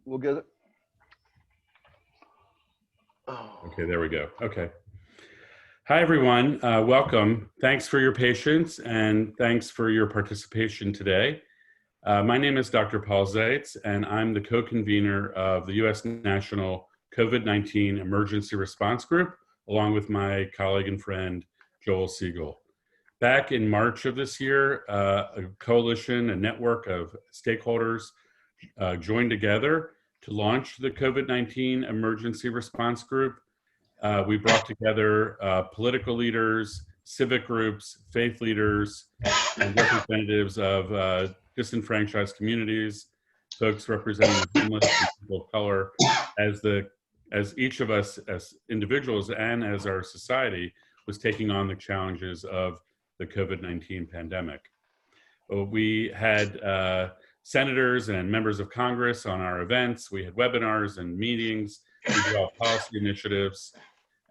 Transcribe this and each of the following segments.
We'll get it. Oh. Okay, there we go. Okay. Hi, everyone. Welcome. Thanks for your patience and thanks for your participation today. My name is Dr. Paul Zeitz, and I'm the co-convener of the U.S. National COVID-19 Emergency Response Group, along with my colleague and friend, Joel Siegel. Back in March of this year, a coalition, a network of stakeholders joined together to launch the COVID-19 Emergency Response Group. We brought together political leaders, civic groups, faith leaders, and representatives of disenfranchised communities, folks representing the homeless and people of color, as each of us as individuals and as our society was taking on the challenges of the COVID-19 pandemic. We had senators and members of Congress on our events. We had webinars and meetings. We developed policy initiatives,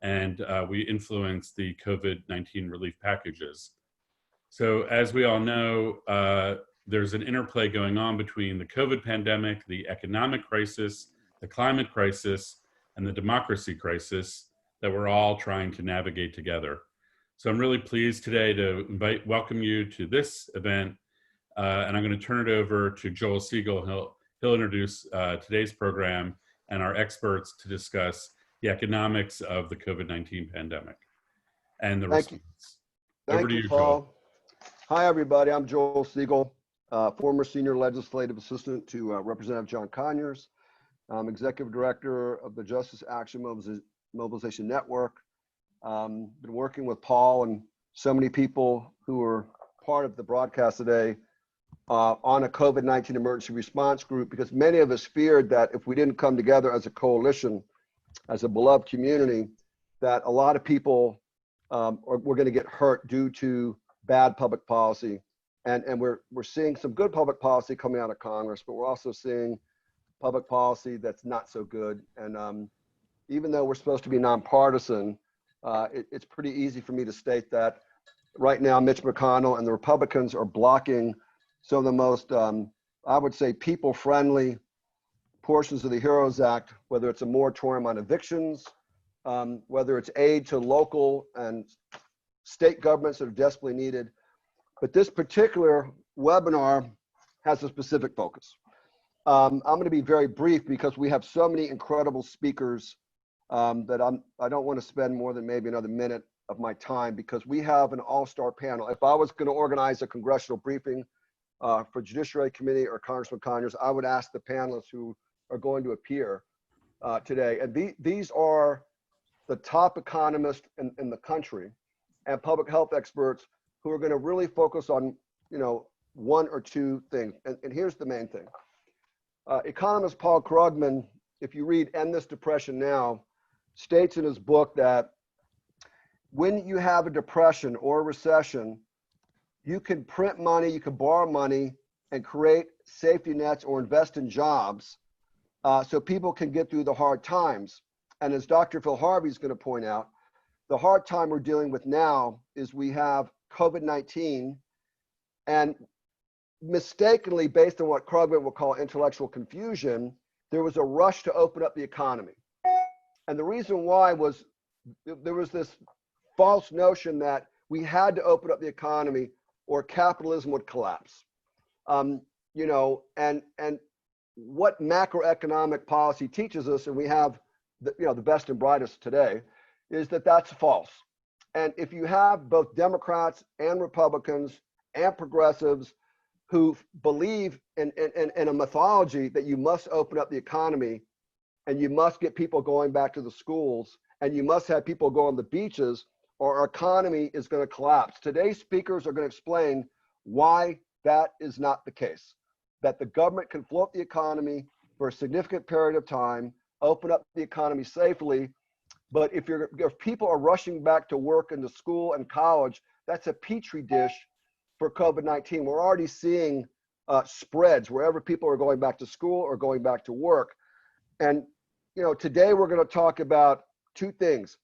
and we influenced the COVID-19 relief packages. So as we all know, there's an interplay going on between the COVID pandemic, the economic crisis, the climate crisis, and the democracy crisis that we're all trying to navigate together. So I'm really pleased today to welcome you to this event, and I'm going to turn it over to Joel Siegel. He'll introduce today's program and our experts to discuss the economics of the COVID-19 pandemic and the response. Thank Over to you, Paul. Joel. Hi, everybody. I'm Joel Siegel, former senior legislative assistant to Representative John Conyers. I'm executive director of the Justice Action Mobilization Network. Been working with Paul and so many people who are part of the broadcast today on a COVID-19 emergency response group, because many of us feared that if we didn't come together as a coalition, as a beloved community, that a lot of people were going to get hurt due to bad public policy. And we're seeing some good public policy coming out of Congress, but we're also seeing public policy that's not so good. And even though we're supposed to be nonpartisan, it's pretty easy for me to state that right now Mitch McConnell and the Republicans are blocking some of the most, I would say, people-friendly portions of the HEROES Act, whether it's a moratorium on evictions, whether it's aid to local and state governments that are desperately needed. But this particular webinar has a specific focus. I'm going to be very brief because we have so many incredible speakers that I don't want to spend more than maybe another minute of my time, because we have an all-star panel. If I was going to organize a congressional briefing for Judiciary Committee or Congressman Conyers, I would ask the panelists who are going to appear today. And these are the top economists in the country and public health experts who are going to really focus on, one or two things. And here's the main thing. Economist Paul Krugman, if you read End This Depression Now, states in his book that when you have a depression or a recession, you can print money, you can borrow money and create safety nets or invest in jobs so people can get through the hard times. And as Dr. Phil Harvey is going to point out, the hard time we're dealing with now is we have COVID-19, and mistakenly, based on what Krugman will call intellectual confusion, there was a rush to open up the economy. And the reason why was there was this false notion that we had to open up the economy or capitalism would collapse. And what macroeconomic policy teaches us, and we have the best and brightest today, is that that's false. And if you have both Democrats and Republicans and progressives who believe in a mythology that you must open up the economy and you must get people going back to the schools and you must have people go on the beaches or our economy is going to collapse. Today's speakers are going to explain why that is not the case, that the government can float the economy for a significant period of time, open up the economy safely. But if people are rushing back to work and to school and college, that's a petri dish for COVID-19. We're already seeing spreads wherever people are going back to school or going back to work. And today we're going to talk about two things.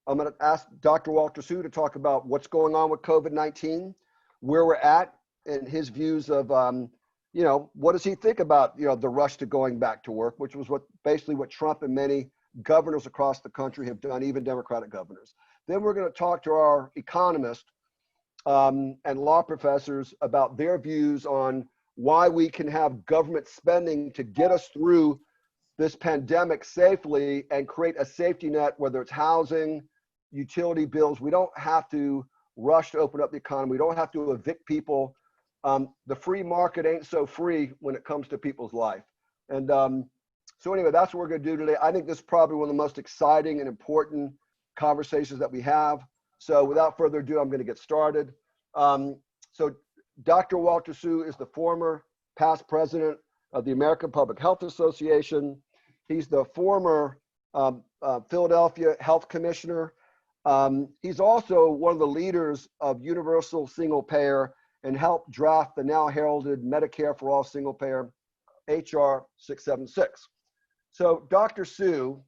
I'm going to ask Dr. Walter Su to talk about what's going on with COVID-19, where we're at, and his views of what does he think about, the rush to going back to work, which was basically what Trump and many governors across the country have done, even Democratic governors. Then we're going to talk to our economists and law professors about their views on why we can have government spending to get us through this pandemic safely and create a safety net, whether it's housing, utility bills. We don't have to rush to open up the economy. We don't have to evict people. The free market ain't so free when it comes to people's life. And so anyway, that's what we're going to do today. I think this is probably one of the most exciting and important conversations that we have. So without further ado, I'm going to get started. So Dr. Walter Su is the former past president of the American Public Health Association. He's the former Philadelphia Health Commissioner. He's also one of the leaders of Universal Single Payer and helped draft the now heralded Medicare for All Single Payer, HR 676. So Dr. Su,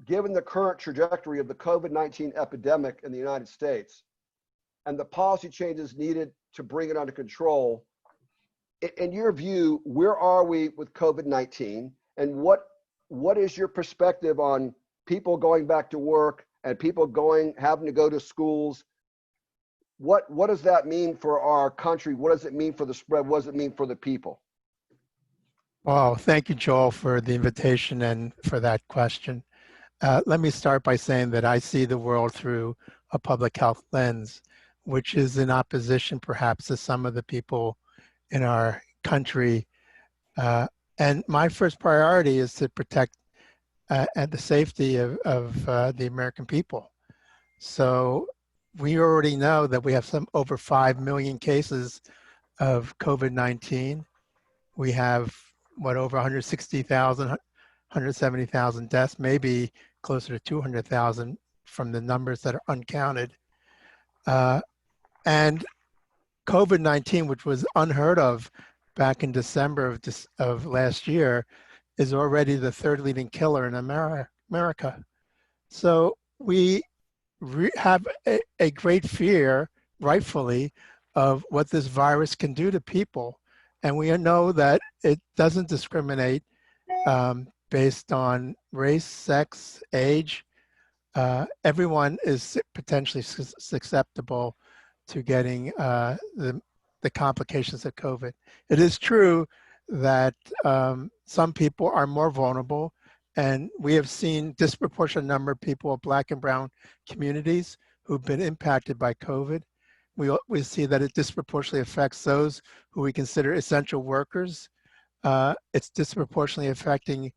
given the current trajectory of the COVID-19 epidemic in the United States and the policy changes needed to bring it under control, in your view, where are we with COVID-19, and what is your perspective on people going back to work and people having to go to schools? What does that mean for our country? What does it mean for the spread? What does it mean for the people? Well, thank you, Joel, for the invitation and for that question. Let me start by saying that I see the world through a public health lens, which is in opposition perhaps to some of the people in our country. And my first priority is to protect and the safety of the American people. So we already know that we have over 5 million cases of COVID-19. We have over 160,000, 170,000 deaths, maybe closer to 200,000 from the numbers that are uncounted. And COVID-19, which was unheard of back in December of last year, is already the third leading killer in America. So we have a great fear, rightfully, of what this virus can do to people. And we know that it doesn't discriminate based on race, sex, age. Everyone is potentially susceptible to getting the complications of COVID. It is true that some people are more vulnerable, and we have seen disproportionate number of people of Black and brown communities who've been impacted by COVID. We see that it disproportionately affects those who we consider essential workers. It's disproportionately affecting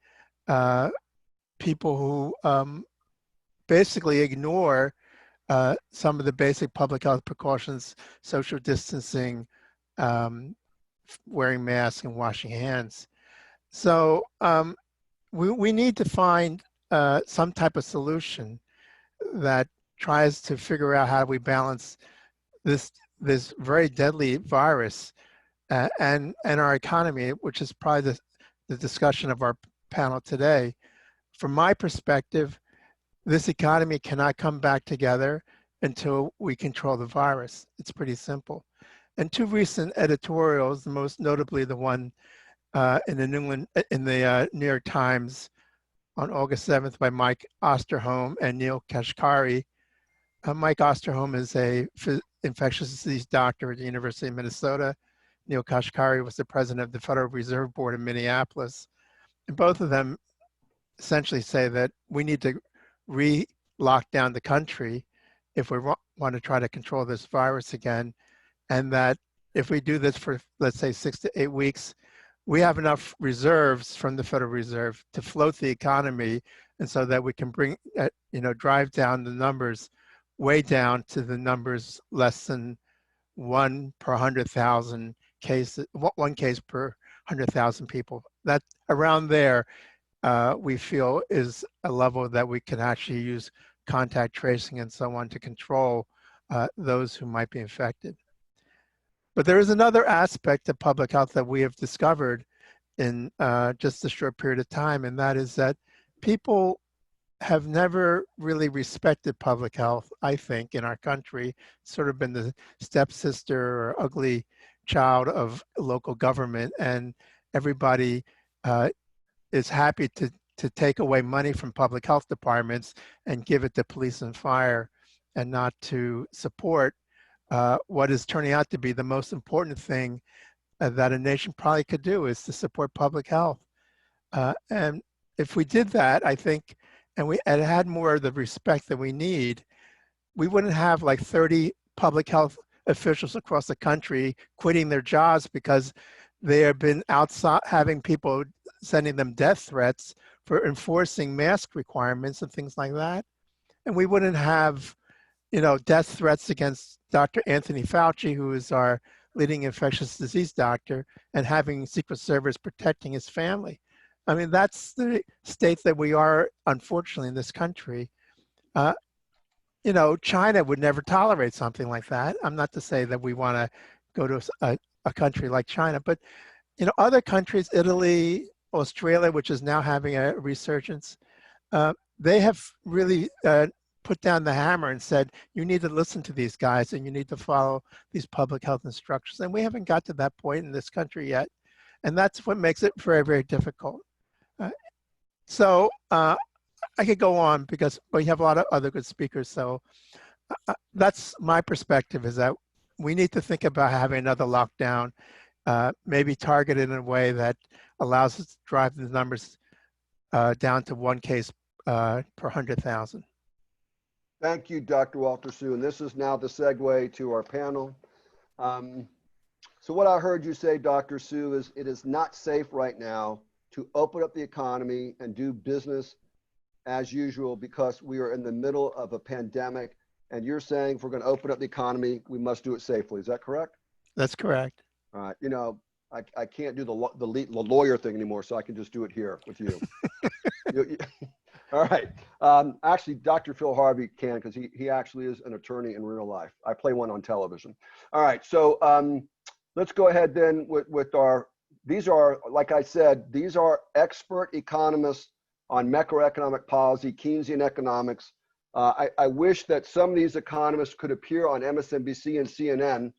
people who basically ignore some of the basic public health precautions, social distancing, wearing masks and washing hands. So we need to find some type of solution that tries to figure out how we balance this very deadly virus and our economy, which is probably the discussion of our panel today. From my perspective, this economy cannot come back together until we control the virus. It's pretty simple. And two recent editorials, most notably the one in the New York Times on August 7th by Mike Osterholm and Neil Kashkari. Mike Osterholm is a infectious disease doctor at the University of Minnesota. Neil Kashkari was the president of the Federal Reserve Board in Minneapolis. And both of them essentially say that we need to re-lock down the country if we want to try to control this virus again. And that if we do this for, let's say, 6 to 8 weeks, we have enough reserves from the Federal Reserve to float the economy, and so that we can drive down the numbers way down to the numbers less than 1 per 100,000 cases, 1 case per 100,000 people. That around there, we feel is a level that we can actually use contact tracing and so on to control those who might be infected. But there is another aspect of public health that we have discovered in just a short period of time, and that is that people have never really respected public health, I think, in our country. It's sort of been the stepsister or ugly child of local government, and everybody is happy to take away money from public health departments and give it to police and fire, and not to support what is turning out to be the most important thing that a nation probably could do, is to support public health. And if we did that, I think, and had more of the respect that we need, we wouldn't have like 30 public health officials across the country quitting their jobs because they have been outside, having people sending them death threats for enforcing mask requirements and things like that. And we wouldn't have, death threats against Dr. Anthony Fauci, who is our leading infectious disease doctor, and having Secret Service protecting his family. I mean, that's the state that we are, unfortunately, in this country. China would never tolerate something like that. I'm not to say that we want to go to a country like China, but other countries, Italy, Australia, which is now having a resurgence, they have really put down the hammer and said, you need to listen to these guys and you need to follow these public health instructions. And we haven't got to that point in this country yet. And that's what makes it very, very difficult. So I could go on because we have a lot of other good speakers. So that's my perspective, is that we need to think about having another lockdown, maybe targeted in a way that allows us to drive the numbers down to 1 case per 100,000. Thank you, Dr. Walter Su. And this is now the segue to our panel. So what I heard you say, Dr. Su, is it is not safe right now to open up the economy and do business as usual because we are in the middle of a pandemic. And you're saying if we're going to open up the economy, we must do it safely. Is that correct? That's correct. All right. I can't do the lawyer thing anymore, so I can just do it here with you. All right. Actually, Dr. Phil Harvey can, because he actually is an attorney in real life. I play one on television. All right. So let's go ahead then with these are, like I said, these are expert economists on macroeconomic policy, Keynesian economics. I wish that some of these economists could appear on MSNBC and CNN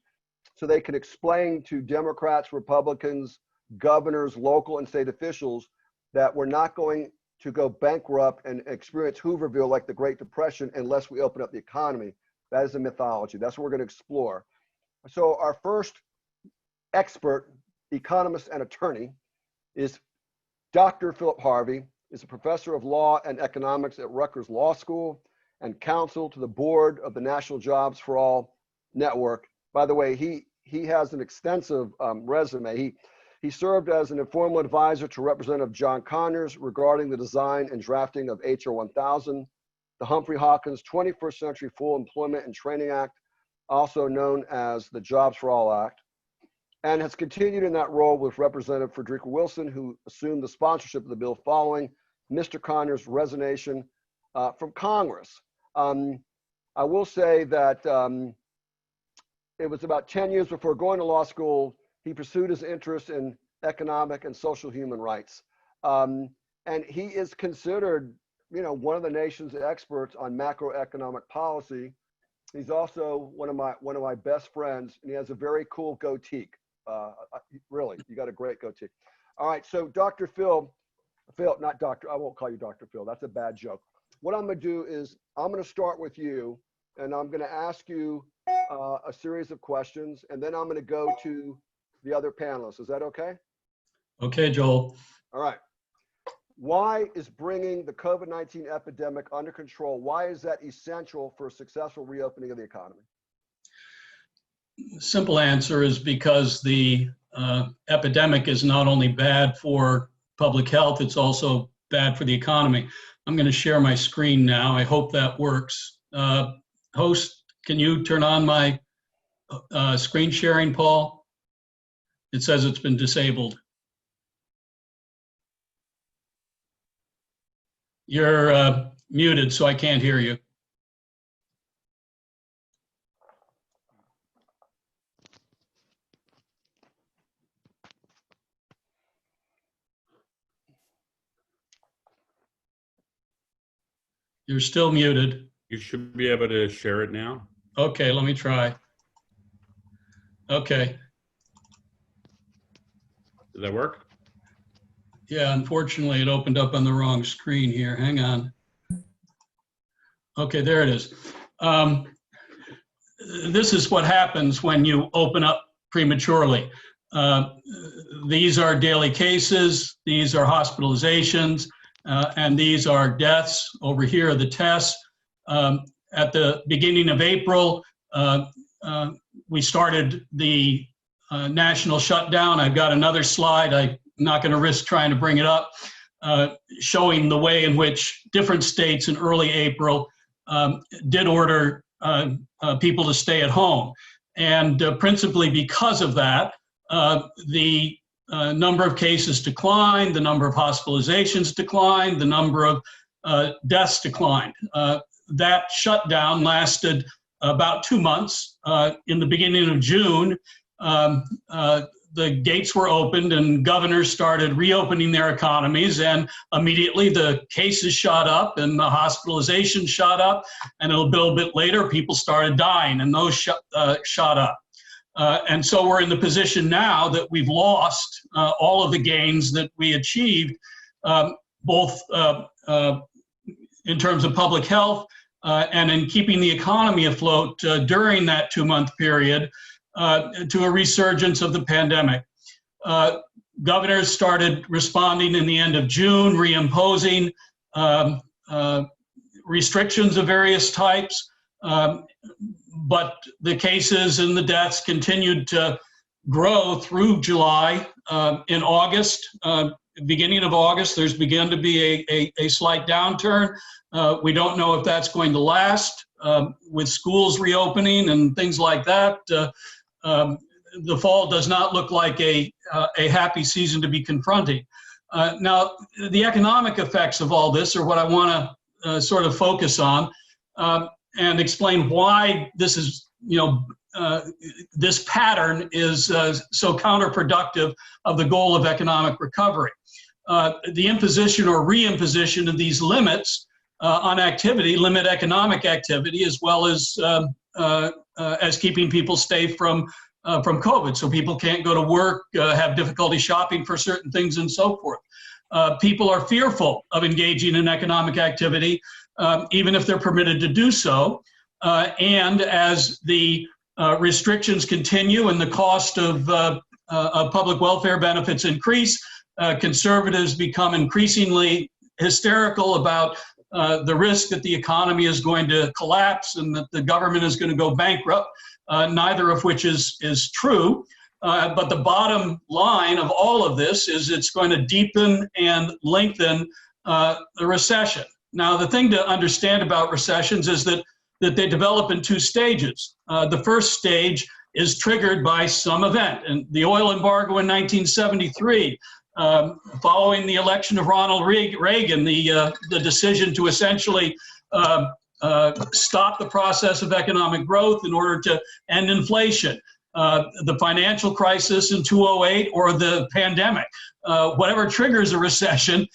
so they could explain to Democrats, Republicans, governors, local and state officials that we're not going to go bankrupt and experience Hooverville like the Great Depression unless we open up the economy. That is a mythology. That's what we're going to explore. So our first expert, economist and attorney, is Dr. Philip Harvey. Is a professor of law and economics at Rutgers Law School and counsel to the board of the National Jobs for All Network. By the way, he has an extensive resume. He served as an informal advisor to Representative John Conyers regarding the design and drafting of HR 1000, the Humphrey Hawkins 21st Century Full Employment and Training Act, also known as the Jobs for All Act, and has continued in that role with Representative Frederica Wilson, who assumed the sponsorship of the bill following Mr. Conyers' resignation from Congress. I will say that it was about 10 years before going to law school, he pursued his interest in economic and social human rights. And he is considered, one of the nation's experts on macroeconomic policy. He's also one of my best friends, and he has a very cool goatee. Really, you got a great goatee. All right, so Dr. Phil, not Doctor, I won't call you Dr. Phil. That's a bad joke. What I'm going to do is I'm going to start with you, and I'm going to ask you a series of questions, and then I'm going to go to the other panelists. Is that okay? Okay, Joel. All right. Why is bringing the COVID-19 epidemic under control, why is that essential for a successful reopening of the economy? Simple answer is because the epidemic is not only bad for public health, it's also bad for the economy. I'm going to share my screen now. I hope that works. Host, can you turn on my screen sharing, Paul? It says it's been disabled. You're muted, so I can't hear you. You're still muted. You should be able to share it now. Okay, let me try. Okay. Does that work? Yeah, unfortunately, it opened up on the wrong screen here. Hang on. Okay, there it is. This is what happens when you open up prematurely. These are daily cases, these are hospitalizations, and these are deaths. Over here are the tests. At the beginning of April, we started the national shutdown. I've got another slide. I'm not going to risk trying to bring it up, showing the way in which different states in early April did order people to stay at home. And principally because of that, the number of cases declined, the number of hospitalizations declined, the number of deaths declined. That shutdown lasted about 2 months. In the beginning of June, the gates were opened and governors started reopening their economies, and immediately the cases shot up and the hospitalizations shot up, and a little bit later people started dying and those shot up. And so we're in the position now that we've lost all of the gains that we achieved, both in terms of public health and in keeping the economy afloat during that 2-month period, to a resurgence of the pandemic. Governors started responding in the end of June, reimposing restrictions of various types, but the cases and the deaths continued to grow through July. In August, beginning of August, there's begun to be a slight downturn. We don't know if that's going to last. With schools reopening and things like that, the fall does not look like a happy season to be confronting. Now, the economic effects of all this are what I want to sort of focus on and explain why this is, this pattern is so counterproductive of the goal of economic recovery. The imposition or reimposition of these limits on activity limit economic activity as well as keeping people safe from COVID. So people can't go to work, have difficulty shopping for certain things and so forth. People are fearful of engaging in economic activity, even if they're permitted to do so. And as the restrictions continue and the cost of public welfare benefits increase, conservatives become increasingly hysterical about the risk that the economy is going to collapse and that the government is going to go bankrupt, neither of which is true. But the bottom line of all of this is it's going to deepen and lengthen the recession. Now, the thing to understand about recessions is that they develop in 2 stages. The first stage is triggered by some event, and the oil embargo in 1973, following the election of Ronald Reagan, the decision to essentially stop the process of economic growth in order to end inflation, the financial crisis in 2008, or the pandemic. Whatever triggers a recession,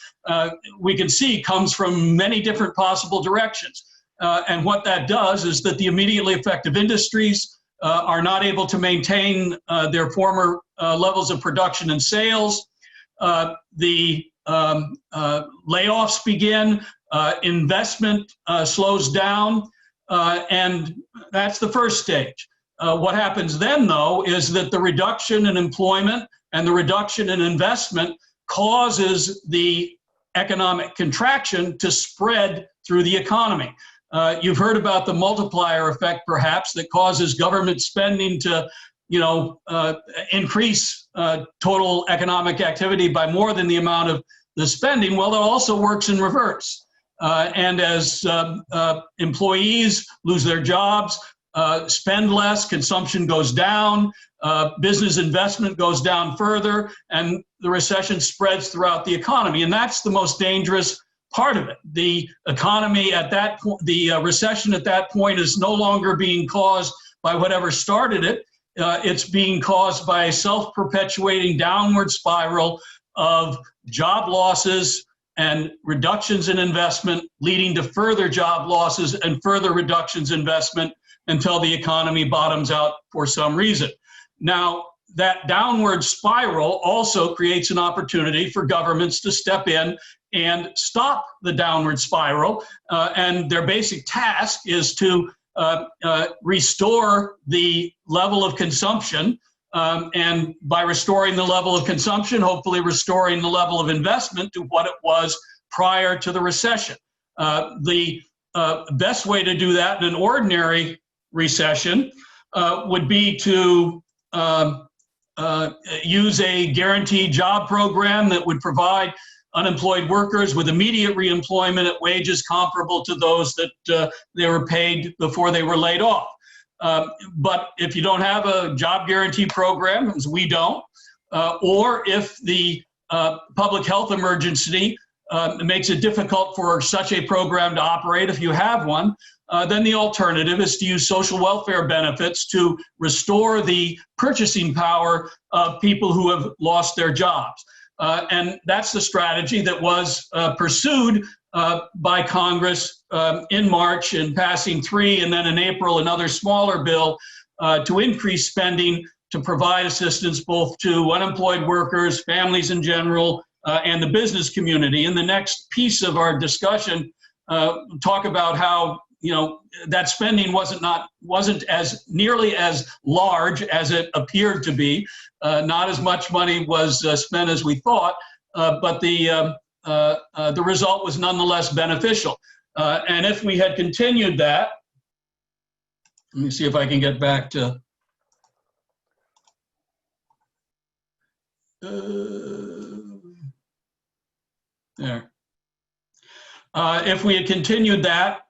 we can see comes from many different possible directions. And what that does is that the immediately effective industries are not able to maintain their former levels of production and sales. The layoffs begin, investment slows down, and that's the first stage. What happens then, though, is that the reduction in employment and the reduction in investment causes the economic contraction to spread through the economy. You've heard about the multiplier effect, perhaps, that causes government spending to increase total economic activity by more than the amount of the spending. Well, that also works in reverse. And as employees lose their jobs, spend less, consumption goes down, business investment goes down further, and the recession spreads throughout the economy. And that's the most dangerous part of it. The economy at that point, the recession at that point is no longer being caused by whatever started it. It's being caused by a self-perpetuating downward spiral of job losses and reductions in investment, leading to further job losses and further reductions in investment until the economy bottoms out for some reason. Now, that downward spiral also creates an opportunity for governments to step in and stop the downward spiral. And their basic task is to restore the level of consumption. And by restoring the level of consumption, hopefully restoring the level of investment to what it was prior to the recession. The best way to do that in an ordinary recession would be to use a guaranteed job program that would provide unemployed workers with immediate reemployment at wages comparable to those that they were paid before they were laid off. But if you don't have a job guarantee program, as we don't, or if the public health emergency makes it difficult for such a program to operate, if you have one, then the alternative is to use social welfare benefits to restore the purchasing power of people who have lost their jobs. And that's the strategy that was pursued by Congress in March in passing 3, and then in April another smaller bill to increase spending to provide assistance both to unemployed workers, families in general, and the business community. In the next piece of our discussion, talk about how that spending wasn't as nearly as large as it appeared to be. Not as much money was spent as we thought, but the result was nonetheless beneficial. And if we had continued that, let me see if I can get back to. There. If we had continued that,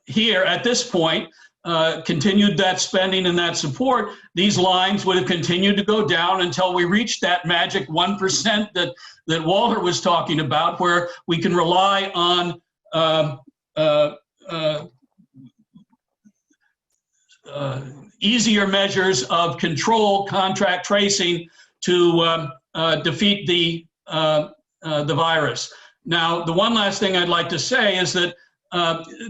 here at this point, continued that spending and that support, these lines would have continued to go down until we reached that magic 1% that Walter was talking about, where we can rely on easier measures of control, contact tracing, to defeat the virus. Now, the one last thing I'd like to say is that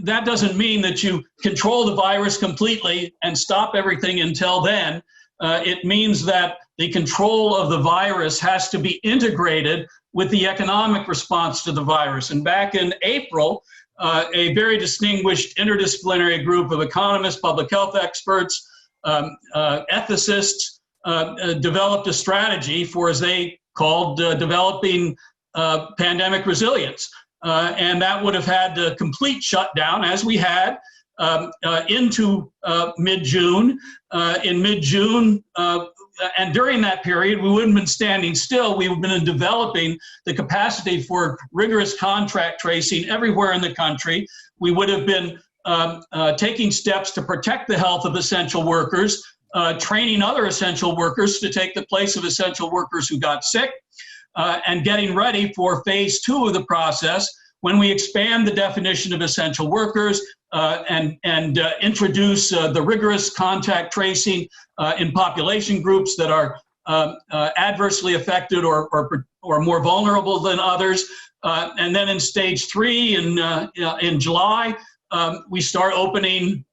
that doesn't mean that you control the virus completely and stop everything until then. It means that the control of the virus has to be integrated with the economic response to the virus. And back in April, a very distinguished interdisciplinary group of economists, public health experts, ethicists, developed a strategy for, as they called, developing pandemic resilience. And that would have had a complete shutdown, as we had, into mid-June. In mid-June, and during that period, we wouldn't have been standing still. We would have been developing the capacity for rigorous contact tracing everywhere in the country. We would have been taking steps to protect the health of essential workers, training other essential workers to take the place of essential workers who got sick, and getting ready for phase 2 of the process, when we expand the definition of essential workers and introduce the rigorous contact tracing in population groups that are adversely affected or more vulnerable than others. And then in stage 3 in July, we start opening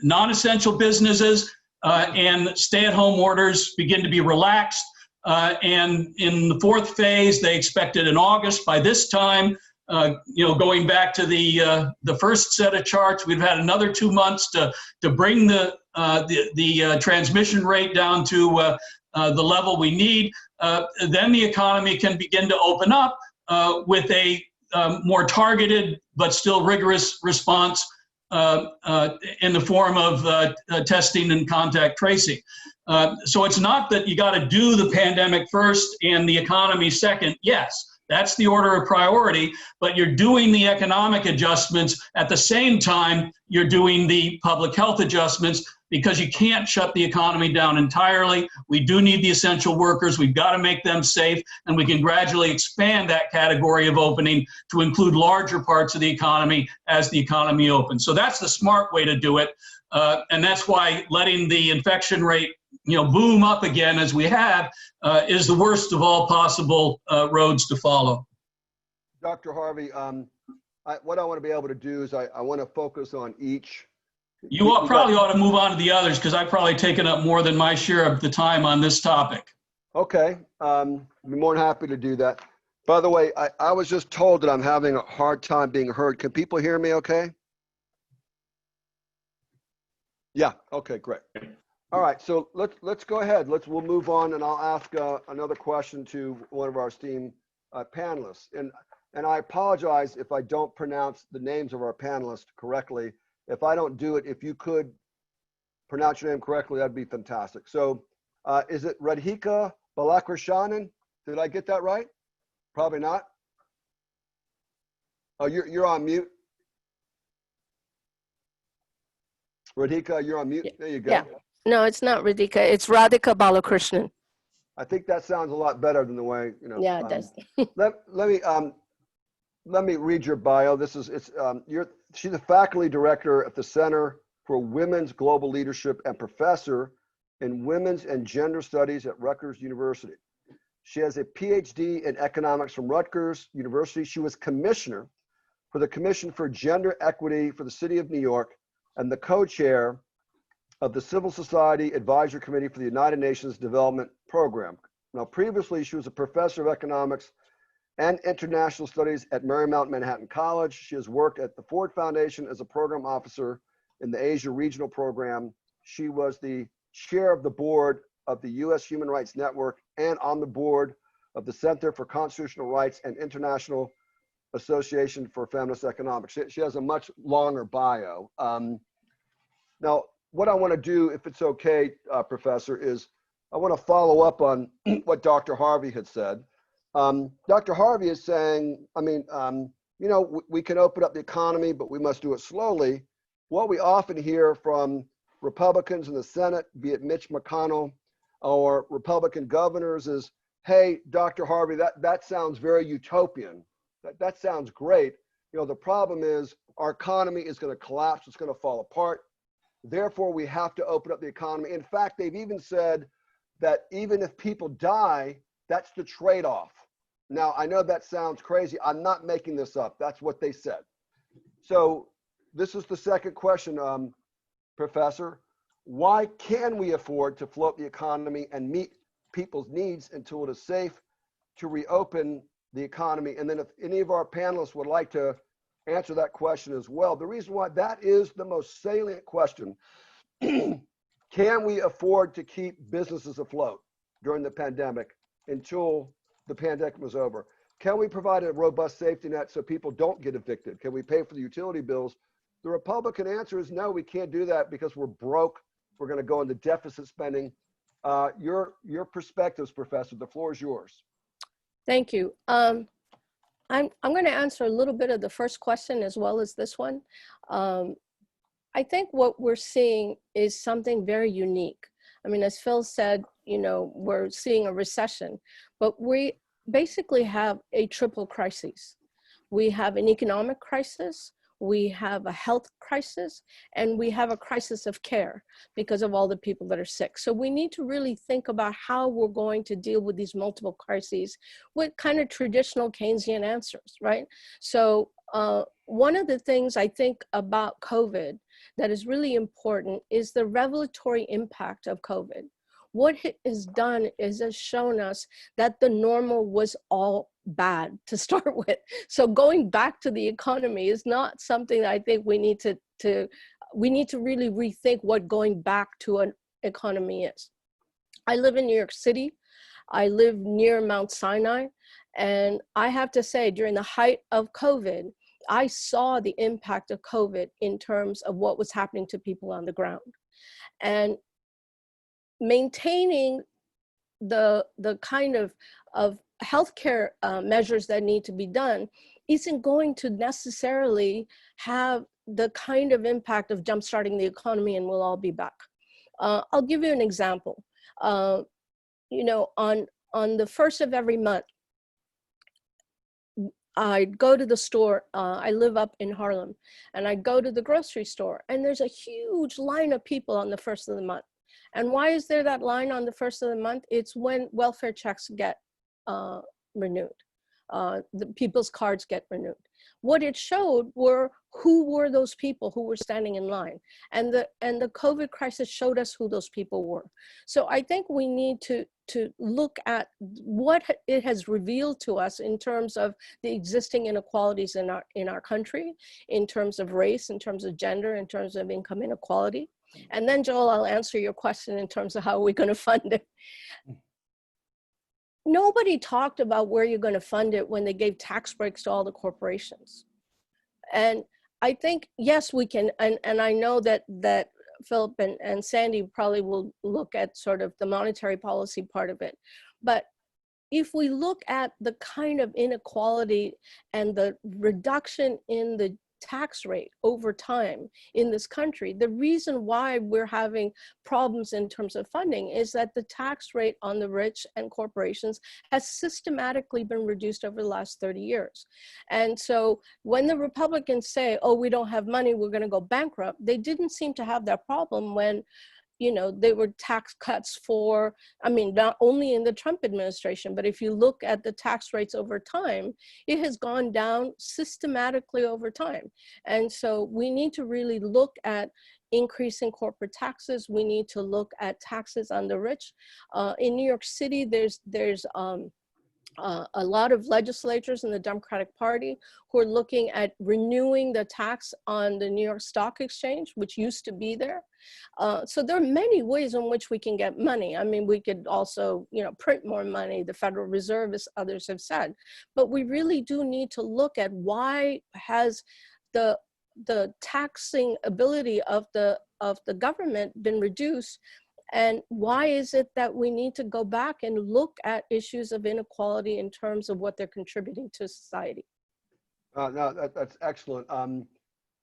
non-essential businesses, and stay-at-home orders begin to be relaxed. And in the 4th phase, they expected in August. By this time, going back to the first set of charts, we've had another 2 months to bring the transmission rate down to the level we need. Then the economy can begin to open up with a more targeted but still rigorous response in the form of testing and contact tracing. So it's not that you got to do the pandemic first and the economy second. Yes, that's the order of priority, but you're doing the economic adjustments at the same time you're doing the public health adjustments, because you can't shut the economy down entirely. We do need the essential workers. We've got to make them safe, and we can gradually expand that category of opening to include larger parts of the economy as the economy opens. So that's the smart way to do it, and that's why letting the infection rate boom up again as we have is the worst of all possible roads to follow. Dr. Harvey, what I want to be able to do is I want to focus on each You probably ought to move on to the others because I've probably taken up more than my share of the time on this topic. Okay, I'd be more than happy to do that. By the way, I was just told that I'm having a hard time being heard. Can people hear me okay? Yeah, okay, great. All right, so let's go ahead. We'll move on, and I'll ask another question to one of our esteemed panelists. And I apologize if I don't pronounce the names of our panelists correctly. If I don't do it, if you could pronounce your name correctly, that'd be fantastic. So is it Radhika Balakrishnan? Did I get that right? Probably not. Oh, you're on mute. Radhika, you're on mute. There you go. Yeah. No, it's not Radhika. It's Radhika Balakrishnan. I think that sounds a lot better than the way, you know. Yeah, it does. Let me read your bio. She's a faculty director at the Center for Women's Global Leadership and professor in Women's and Gender Studies at Rutgers University. She has a PhD in economics from Rutgers University. She was commissioner for the Commission for Gender Equity for the City of New York and the co-chair of the Civil Society Advisory Committee for the United Nations Development Program. Now, previously, she was a professor of economics and international studies at Marymount Manhattan College. She has worked at the Ford Foundation as a program officer in the Asia Regional Program. She was the chair of the board of the U.S. Human Rights Network and on the board of the Center for Constitutional Rights and International Association for Feminist Economics. She has a much longer bio. Now, what I want to do, if it's okay, Professor, is I want to follow up on what Dr. Harvey had said. Dr. Harvey is saying, you know, we can open up the economy, but we must do it slowly. What we often hear from Republicans in the Senate, be it Mitch McConnell or Republican governors, is, hey, Dr. Harvey, that sounds very utopian. That sounds great. You know, the problem is our economy is going to collapse. It's going to fall apart. Therefore, we have to open up the economy. In fact, they've even said that even if people die, that's the trade-off. Now, I know that sounds crazy. I'm not making this up. That's what they said. So this is the second question, Professor. Why can we afford to float the economy and meet people's needs until it is safe to reopen the economy? And then if any of our panelists would like to answer that question as well. The reason why that is the most salient question, can we afford to keep businesses afloat during the pandemic until the pandemic was over? Can we provide a robust safety net so people don't get evicted? Can we pay for the utility bills? The Republican answer is no, we can't do that because we're broke. We're going to go into deficit spending. Your perspectives, Professor, the floor is yours. Thank you. I'm going to answer a little bit of the first question as well as this one. I think what we're seeing is something very unique. I mean, as Phil said, you know, we're seeing a recession, but we basically have a triple crisis. We have an economic crisis, we have a health crisis, and we have a crisis of care because of all the people that are sick. So we need to really think about how we're going to deal with these multiple crises with kind of traditional Keynesian answers, right? So one of the things I think about COVID that is really important is the revelatory impact of COVID. What it has done is has shown us that the normal was all bad to start with. So going back to the economy is not something that I think we need to really rethink what going back to an economy is. I live in New York City. I live near Mount Sinai. And I have to say, during the height of COVID, I saw the impact of COVID in terms of what was happening to people on the ground. And maintaining the kind of healthcare measures that need to be done isn't going to necessarily have the kind of impact of jumpstarting the economy and we'll all be back. I'll give you an example. You know, on the first of every month, I'd go to the store. I live up in Harlem, and I'd go to the grocery store, and there's a huge line of people on the first of the month. And why is there that line on the first of the month? It's when welfare checks get renewed. The people's cards get renewed. What it showed were who were those people who were standing in line. And the COVID crisis showed us who those people were. So I think we need to look at what it has revealed to us in terms of the existing inequalities in our country, in terms of race, in terms of gender, in terms of income inequality. And then, Joel, I'll answer your question in terms of how we're going to fund it. Nobody talked about where you're going to fund it when they gave tax breaks to all the corporations. And I think, yes, we can, and I know that Philip and Sandy probably will look at sort of the monetary policy part of it. But if we look at the kind of inequality and the reduction in the tax rate over time in this country, the reason why we're having problems in terms of funding is that the tax rate on the rich and corporations has systematically been reduced over the last 30 years. And so when the Republicans say, oh, we don't have money, we're going to go bankrupt, they didn't seem to have that problem when, you know, they were tax cuts for, I mean, not only in the Trump administration, but if you look at the tax rates over time, it has gone down systematically over time. And so we need to really look at increasing corporate taxes. We need to look at taxes on the rich. In New York City, there's a lot of legislators in the Democratic Party who are looking at renewing the tax on the New York Stock Exchange, which used to be there. So there are many ways in which we can get money. I mean, we could also, you know, print more money, the Federal Reserve, as others have said. But we really do need to look at why has the taxing ability of the government been reduced. And why is it that we need to go back and look at issues of inequality in terms of what they're contributing to society? No, that's excellent.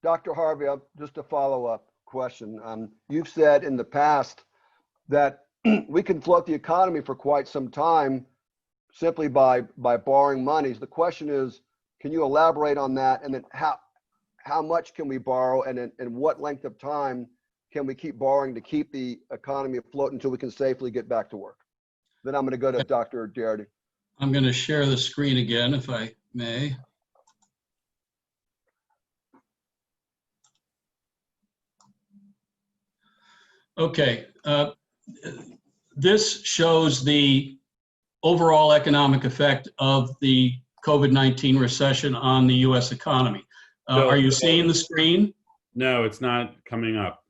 Dr. Harvey, just a follow-up question. You've said in the past that we can float the economy for quite some time simply by borrowing monies. The question is, can you elaborate on that? And then how much can we borrow, and what length of time can we keep borrowing to keep the economy afloat until we can safely get back to work? Then I'm going to go to Dr. Darity. I'm going to share the screen again, if I may. Okay, this shows the overall economic effect of the COVID-19 recession on the US economy. Are you seeing the screen? No, it's not coming up.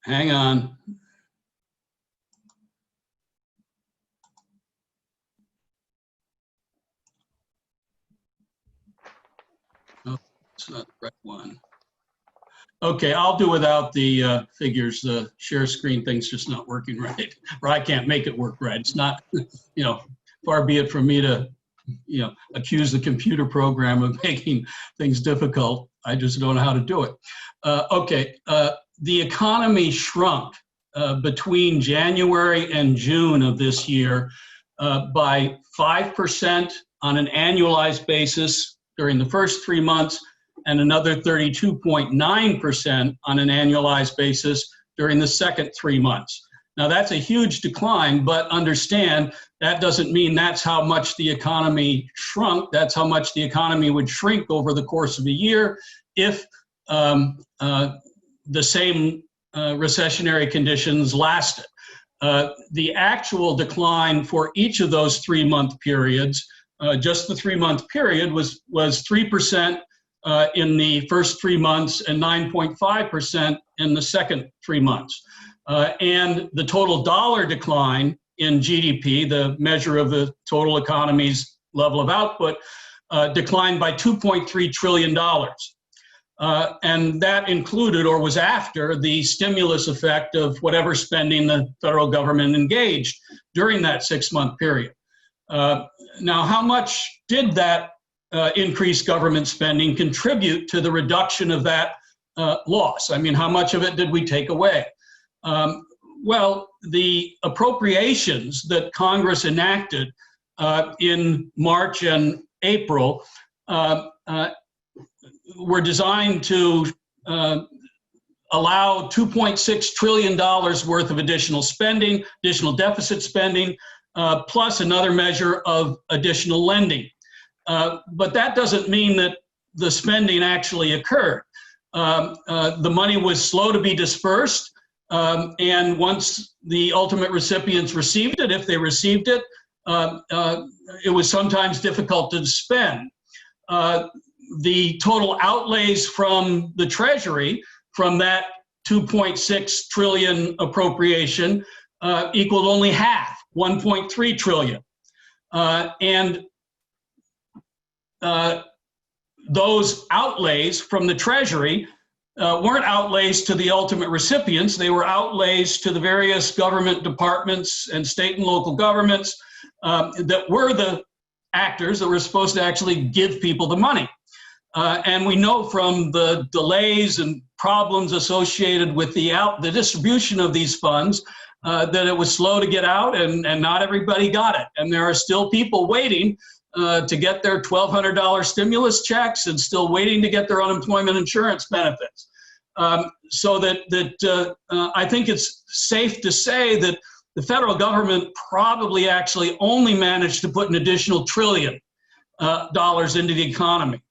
Hang on. Oh, it's not the right one. Okay, I'll do without the figures. The share screen thing's just not working right, or I can't make it work right. It's not, you know, far be it from me to, you know, accuse the computer program of making things difficult. I just don't know how to do it. Okay, the economy shrunk between January and June of this year by 5% on an annualized basis during the first 3 months, and another 32.9% on an annualized basis during the second 3 months. Now that's a huge decline, but understand that doesn't mean that's how much the economy shrunk. That's how much the economy would shrink over the course of a year if the same recessionary conditions lasted. The actual decline for each of those 3 month periods, just the 3 month period, was 3% in the first 3 months and 9.5% in the second 3 months. And the total dollar decline in GDP, the measure of the total economy's level of output, declined by $2.3 trillion. And that included, or was after, the stimulus effect of whatever spending the federal government engaged during that 6 month period. Now, how much did that increased government spending contribute to the reduction of that loss? I mean, how much of it did we take away? Well, the appropriations that Congress enacted in March and April were designed to allow $2.6 trillion worth of additional spending, additional deficit spending, plus another measure of additional lending. But that doesn't mean that the spending actually occurred. The money was slow to be dispersed, and once the ultimate recipients received it, if they received it, it was sometimes difficult to spend. The total outlays from the Treasury from that 2.6 trillion appropriation equaled only half, 1.3 trillion. And those outlays from the Treasury weren't outlays to the ultimate recipients. They were outlays to the various government departments and state and local governments that were the actors that were supposed to actually give people the money. And we know from the delays and problems associated with the distribution of these funds that it was slow to get out, and not everybody got it. And there are still people waiting to get their $1,200 stimulus checks and still waiting to get their unemployment insurance benefits. So that I think it's safe to say that the federal government probably actually only managed to put an additional $1 trillion into the economy.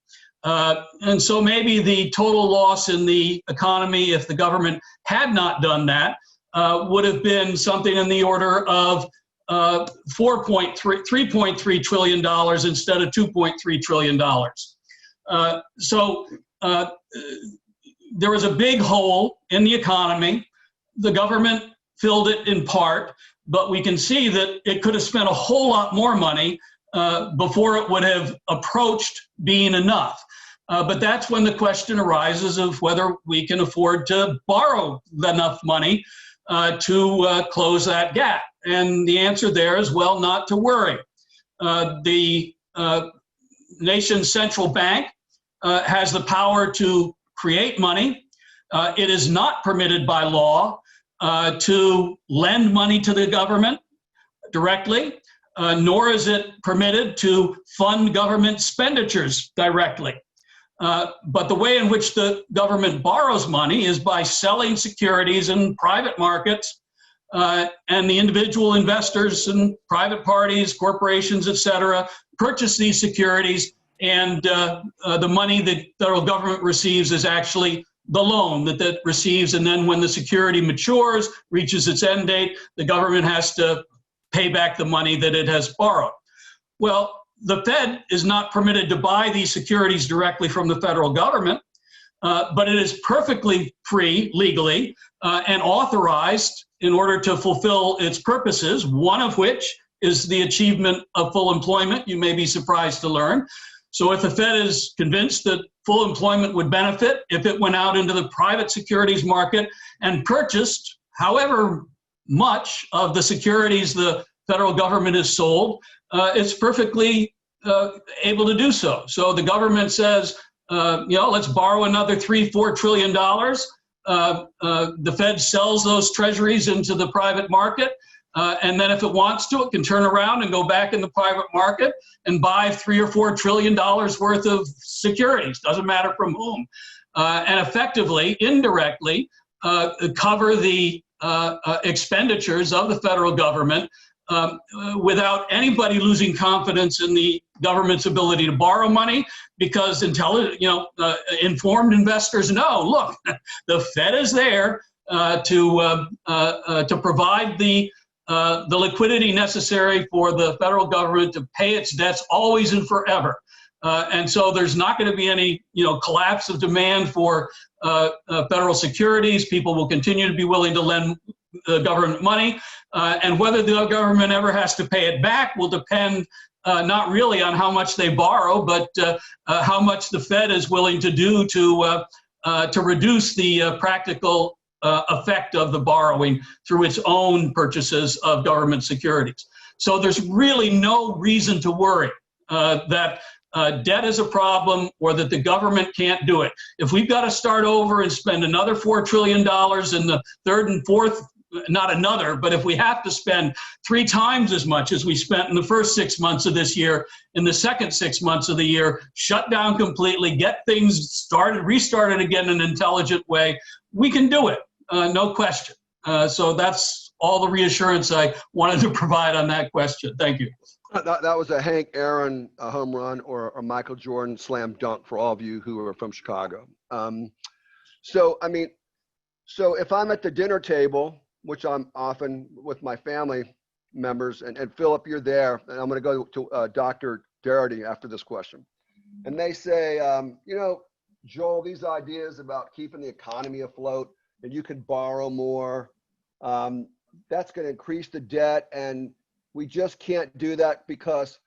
And so maybe the total loss in the economy, if the government had not done that, would have been something in the order of $3.3 trillion instead of $2.3 trillion. So there was a big hole in the economy. The government filled it in part, but we can see that it could have spent a whole lot more money before it would have approached being enough. But that's when the question arises of whether we can afford to borrow enough money to close that gap. And the answer there is, well, not to worry. The nation's central bank has the power to create money. It is not permitted by law to lend money to the government directly, nor is it permitted to fund government expenditures directly. But the way in which the government borrows money is by selling securities in private markets, and the individual investors and private parties, corporations, et cetera, purchase these securities, and the money the federal government receives is actually the loan that it receives. And then when the security matures, reaches its end date, the government has to pay back the money that it has borrowed. Well, the Fed is not permitted to buy these securities directly from the federal government, but it is perfectly free legally and authorized in order to fulfill its purposes, one of which is the achievement of full employment. You may be surprised to learn. So if the Fed is convinced that full employment would benefit if it went out into the private securities market and purchased however much of the securities the federal government has sold, it's perfectly able to do so. So the government says, let's borrow another $3-4 trillion. The Fed sells those treasuries into the private market. And then if it wants to, it can turn around and go back in the private market and buy $3 or $4 trillion worth of securities, doesn't matter from whom, and effectively, indirectly, cover the expenditures of the federal government without anybody losing confidence in the government's ability to borrow money, because informed investors know, look, the Fed is there to provide the liquidity necessary for the federal government to pay its debts always and forever. And so there's not going to be any, collapse of demand for federal securities. People will continue to be willing to lend government money. And whether the government ever has to pay it back will depend not really on how much they borrow, but how much the Fed is willing to do to reduce the practical effect of the borrowing through its own purchases of government securities. So there's really no reason to worry that debt is a problem or that the government can't do it. If we've got to start over and spend another $4 trillion in the third and fourth, not another, but if we have to spend 3 times as much as we spent in the first 6 months of this year, in the second 6 months of the year, shut down completely, get things restarted again in an intelligent way, we can do it, no question. So that's all the reassurance I wanted to provide on that question. Thank you. That was a Hank Aaron home run or a Michael Jordan slam dunk for all of you who are from Chicago. So, I mean, so if I'm at the dinner table, which I'm often with my family members, and Philip, you're there, and I'm going to go to Dr. Darity after this question. And they say, you know, Joel, these ideas about keeping the economy afloat and you can borrow more, that's going to increase the debt. And we just can't do that because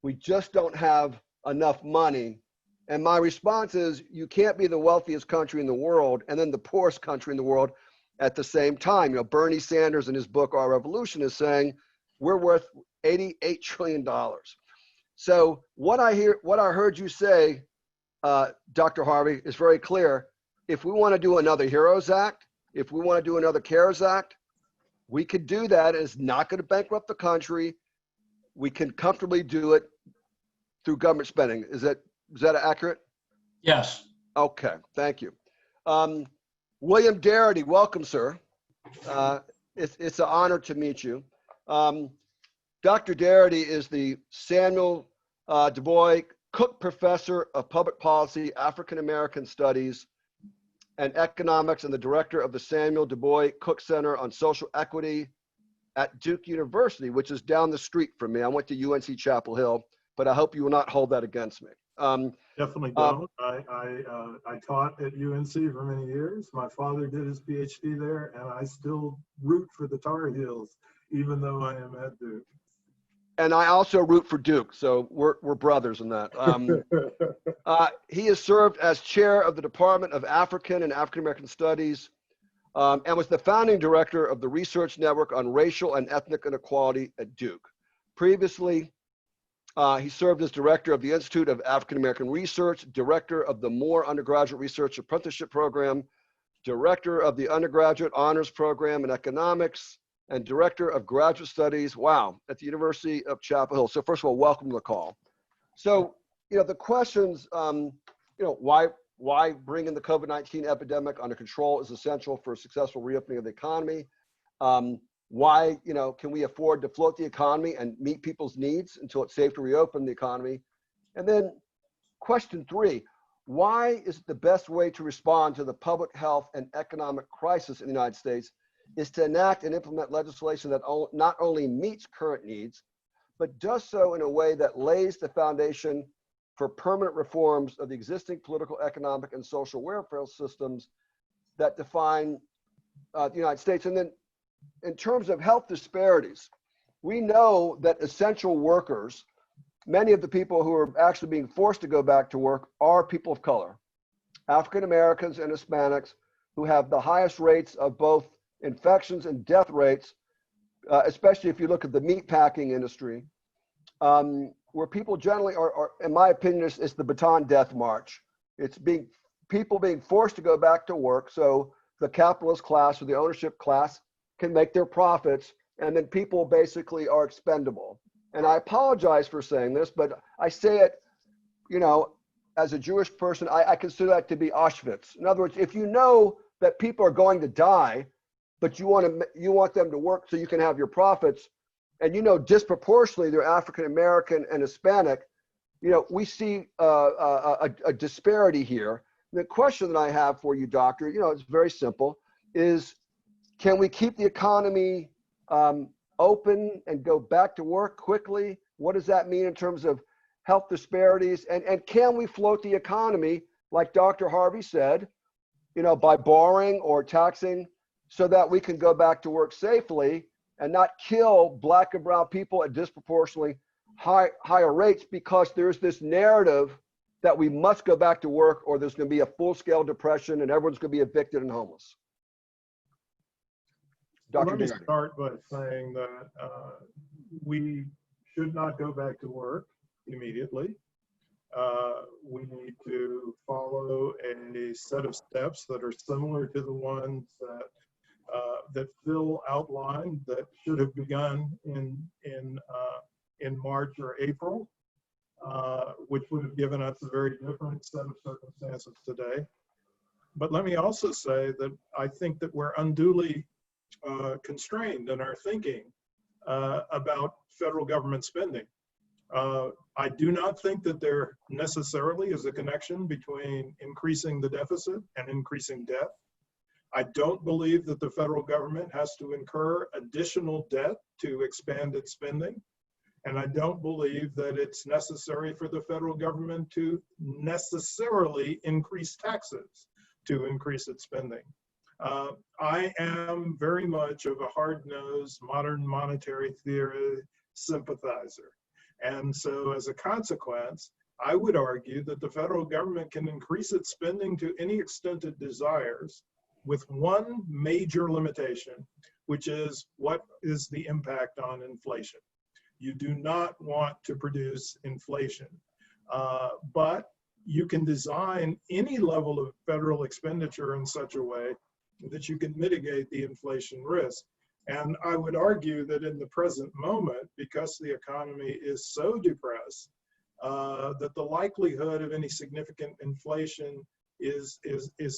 we just don't have enough money. And my response is, you can't be the wealthiest country in the world and then the poorest country in the world at the same time. You know, Bernie Sanders in his book, Our Revolution, is saying we're worth $88 trillion. So what I heard you say, Dr. Harvey, is very clear. If we want to do another HEROES Act, if we want to do another CARES Act, we could do that. It's not going to bankrupt the country. We can comfortably do it through government spending. Is that accurate? Yes. Okay, thank you. William Darity, welcome, sir. It's an honor to meet you. Dr. Darity is the Samuel Du Bois Cook Professor of Public Policy, African American Studies, and Economics, and the director of the Samuel Du Bois Cook Center on Social Equity at Duke University, which is down the street from me. I went to UNC Chapel Hill, but I hope you will not hold that against me. Definitely don't. I taught at UNC for many years. My father did his PhD there, and I still root for the Tar Heels, even though I am at Duke. And I also root for Duke, so we're brothers in that. He has served as chair of the Department of African and African American Studies, and was the founding director of the Research Network on Racial and Ethnic Inequality at Duke. Previously, he served as director of the Institute of African American Research, director of the Moore Undergraduate Research Apprenticeship Program, director of the Undergraduate Honors Program in Economics, and director of Graduate Studies, at the University of Chapel Hill. So first of all, welcome to the call. So, you know, the questions, you know, why bringing the COVID-19 epidemic under control is essential for a successful reopening of the economy. Why, you know, can we afford to float the economy and meet people's needs until it's safe to reopen the economy? And then question 3, why is it the best way to respond to the public health and economic crisis in the United States is to enact and implement legislation that not only meets current needs, but does so in a way that lays the foundation for permanent reforms of the existing political, economic, and social welfare systems that define the United States. And then in terms of health disparities, we know that essential workers, many of the people who are actually being forced to go back to work are people of color, African Americans and Hispanics, who have the highest rates of both infections and death rates, especially if you look at the meatpacking industry, where people generally are, in my opinion, it's the Baton Death March. It's people being forced to go back to work so the capitalist class or the ownership class can make their profits, and then people basically are expendable. And I apologize for saying this, but I say it, you know, as a Jewish person, I consider that to be Auschwitz. In other words, if you know that people are going to die, but you want them to work so you can have your profits, and you know disproportionately they're African American and Hispanic, you know, we see a disparity here. The question that I have for you, doctor, you know, it's very simple, is can we keep the economy open and go back to work quickly? What does that mean in terms of health disparities? And can we float the economy, like Dr. Harvey said, you know, by borrowing or taxing so that we can go back to work safely and not kill Black and brown people at disproportionately higher rates, because there's this narrative that we must go back to work or there's going to be a full-scale depression and everyone's going to be evicted and homeless. Dr. Let me Darity. start by saying that we should not go back to work immediately. We need to follow a set of steps that are similar to the ones that Phil outlined that should have begun in March or April, which would have given us a very different set of circumstances today. But let me also say that I think that we're unduly constrained in our thinking about federal government spending. I do not think that there necessarily is a connection between increasing the deficit and increasing debt. I don't believe that the federal government has to incur additional debt to expand its spending. And I don't believe that it's necessary for the federal government to necessarily increase taxes to increase its spending. I am very much of a hard-nosed modern monetary theory sympathizer. And so as a consequence, I would argue that the federal government can increase its spending to any extent it desires with one major limitation, which is what is the impact on inflation. You do not want to produce inflation, but you can design any level of federal expenditure in such a way that you can mitigate the inflation risk. And I would argue that in the present moment, because the economy is so depressed, that the likelihood of any significant inflation is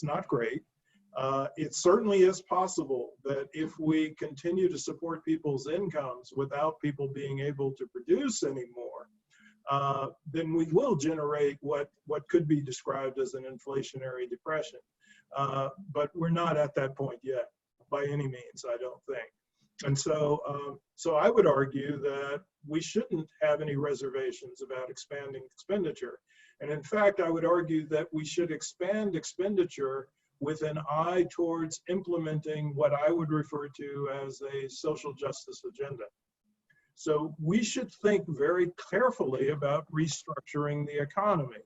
not great. It certainly is possible that if we continue to support people's incomes without people being able to produce anymore, then we will generate what could be described as an inflationary depression. But we're not at that point yet, by any means, I don't think. And so, so I would argue that we shouldn't have any reservations about expanding expenditure. And in fact, I would argue that we should expand expenditure with an eye towards implementing what I would refer to as a social justice agenda. So we should think very carefully about restructuring the economy.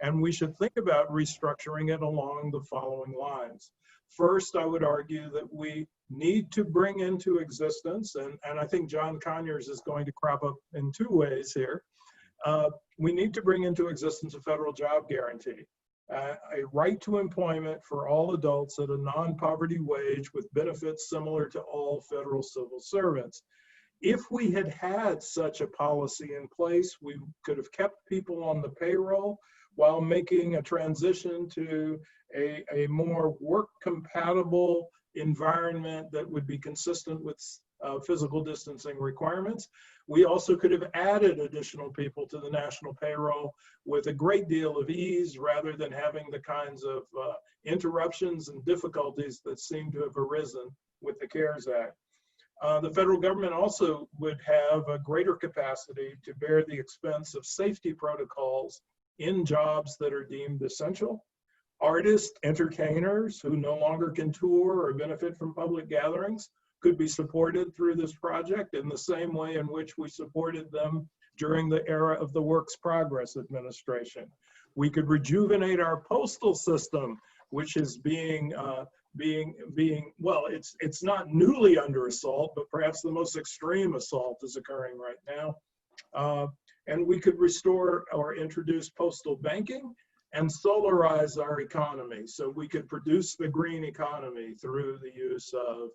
And we should think about restructuring it along the following lines. First, I would argue that we need to bring into existence, and I think John Conyers is going to crop up in two ways here. We need to bring into existence a federal job guarantee, a right to employment for all adults at a non-poverty wage with benefits similar to all federal civil servants. If we had had such a policy in place, we could have kept people on the payroll while making a transition to a more work-compatible environment that would be consistent with physical distancing requirements. We also could have added additional people to the national payroll with a great deal of ease rather than having the kinds of interruptions and difficulties that seem to have arisen with the CARES Act. The federal government also would have a greater capacity to bear the expense of safety protocols in jobs that are deemed essential. Artists, entertainers who no longer can tour or benefit from public gatherings could be supported through this project in the same way in which we supported them during the era of the Works Progress Administration. We could rejuvenate our postal system, which is well, it's not newly under assault, but perhaps the most extreme assault is occurring right now. And we could restore or introduce postal banking and solarize our economy so we could produce the green economy through the use of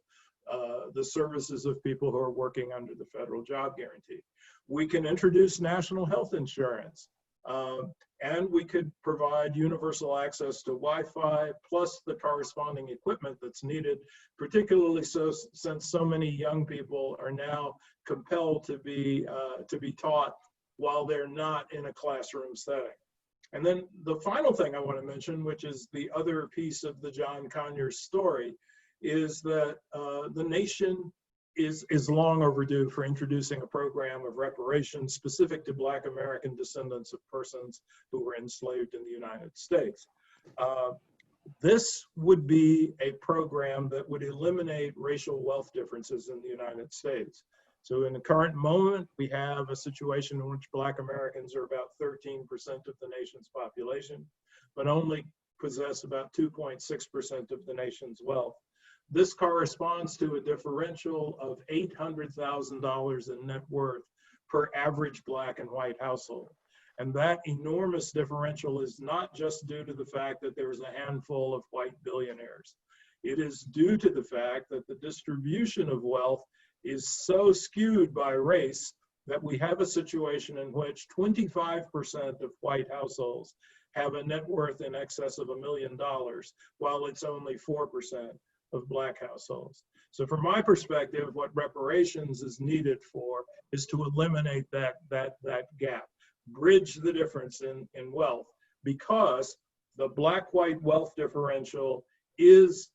the services of people who are working under the federal job guarantee. We can introduce national health insurance, and we could provide universal access to Wi-Fi plus the corresponding equipment that's needed, particularly so since so many young people are now compelled to be taught while they're not in a classroom setting. And then the final thing I want to mention, which is the other piece of the John Conyers story, is that the nation is long overdue for introducing a program of reparations specific to Black American descendants of persons who were enslaved in the United States. This would be a program that would eliminate racial wealth differences in the United States. So in the current moment, we have a situation in which Black Americans are about 13% of the nation's population, but only possess about 2.6% of the nation's wealth. This corresponds to a differential of $800,000 in net worth per average Black and white household. And that enormous differential is not just due to the fact that there's a handful of white billionaires. It is due to the fact that the distribution of wealth is so skewed by race that we have a situation in which 25% of white households have a net worth in excess of $1 million, while it's only 4% of Black households. So from my perspective, what reparations is needed for is to eliminate that gap, bridge the difference in wealth, because the black-white wealth differential is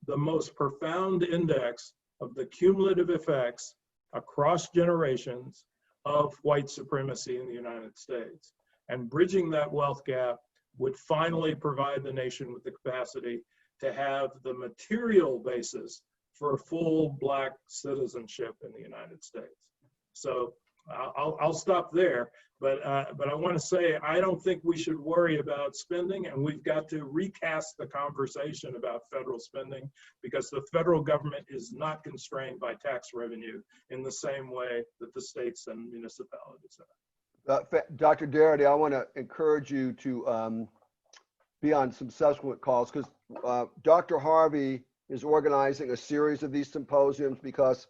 the most profound index of the cumulative effects across generations of white supremacy in the United States. And bridging that wealth gap would finally provide the nation with the capacity to have the material basis for full Black citizenship in the United States. So I'll stop there, but I want to say I don't think we should worry about spending, and we've got to recast the conversation about federal spending, because the federal government is not constrained by tax revenue in the same way that the states and municipalities are. Dr. Darity, I want to encourage you to be on some subsequent calls, because Dr. Harvey is organizing a series of these symposiums, because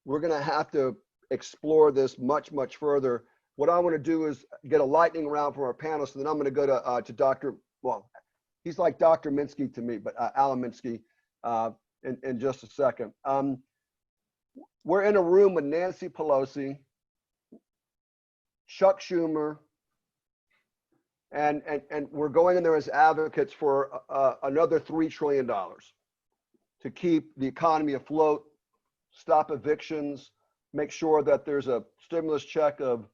we're going to have to explore this much, much further. What I want to do is get a lightning round from our panelists, and then I'm going to go to Dr. Well, he's like Dr. Minsky to me, but Alan Minsky in just a second. We're in a room with Nancy Pelosi, Chuck Schumer, and we're going in there as advocates for another $3 trillion to keep the economy afloat, stop evictions, make sure that there's a stimulus check of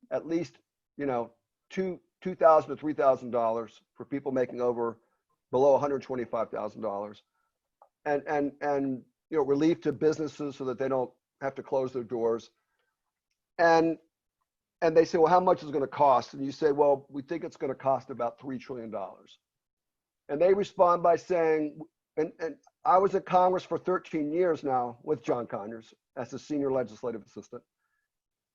at least, $2,000 to $3,000 for people making below $125,000, and relief to businesses so that they don't have to close their doors. And they say, well, how much is it going to cost? And you say, well, we think it's going to cost about $3 trillion. And they respond by saying, and I was at Congress for 13 years now with John Conyers as a senior legislative assistant.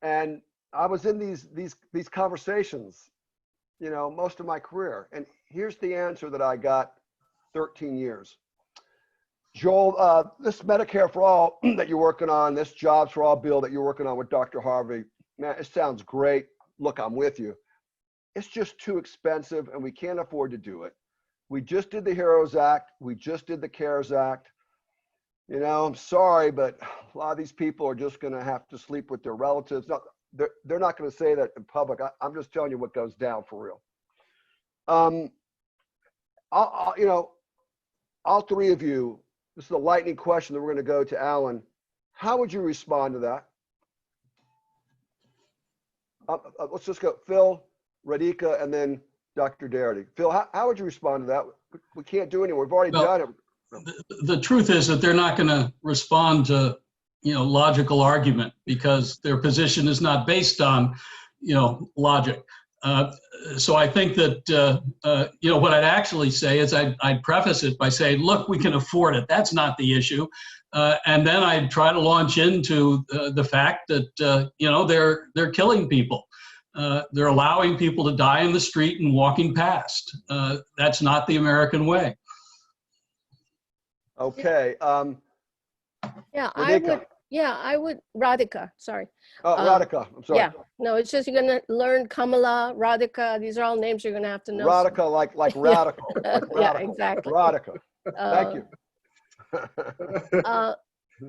And I was in these conversations, most of my career. And here's the answer that I got 13 years. Joel, this Medicare for All that you're working on, this Jobs for All bill that you're working on with Dr. Harvey, man, it sounds great. Look, I'm with you. It's just too expensive and we can't afford to do it. We just did the HEROES Act. We just did the CARES Act. I'm sorry, but a lot of these people are just going to have to sleep with their relatives. No, they're not going to say that in public. I'm just telling you what goes down for real. All three of you, this is a lightning question that we're going to go to Alan. How would you respond to that? Let's just go Phil, Radhika, and then Dr. Darity. Phil, how would you respond to that? We can't do anything. We've already done it. The truth is that they're not going to respond to, logical argument, because their position is not based on, logic. So I think that, what I'd actually say is I'd preface it by saying, look, we can afford it. That's not the issue. And then I'd try to launch into the fact that, they're killing people. They're allowing people to die in the street and walking past. That's not the American way. Okay. Yeah, Radhika. I would, Radhika, sorry. Oh, Radhika, I'm sorry. Yeah, no, it's just you're gonna learn Kamala, Radhika, these are all names you're gonna have to know. Radhika, like radical. Like Yeah, radical. exactly. Radhika. Thank you.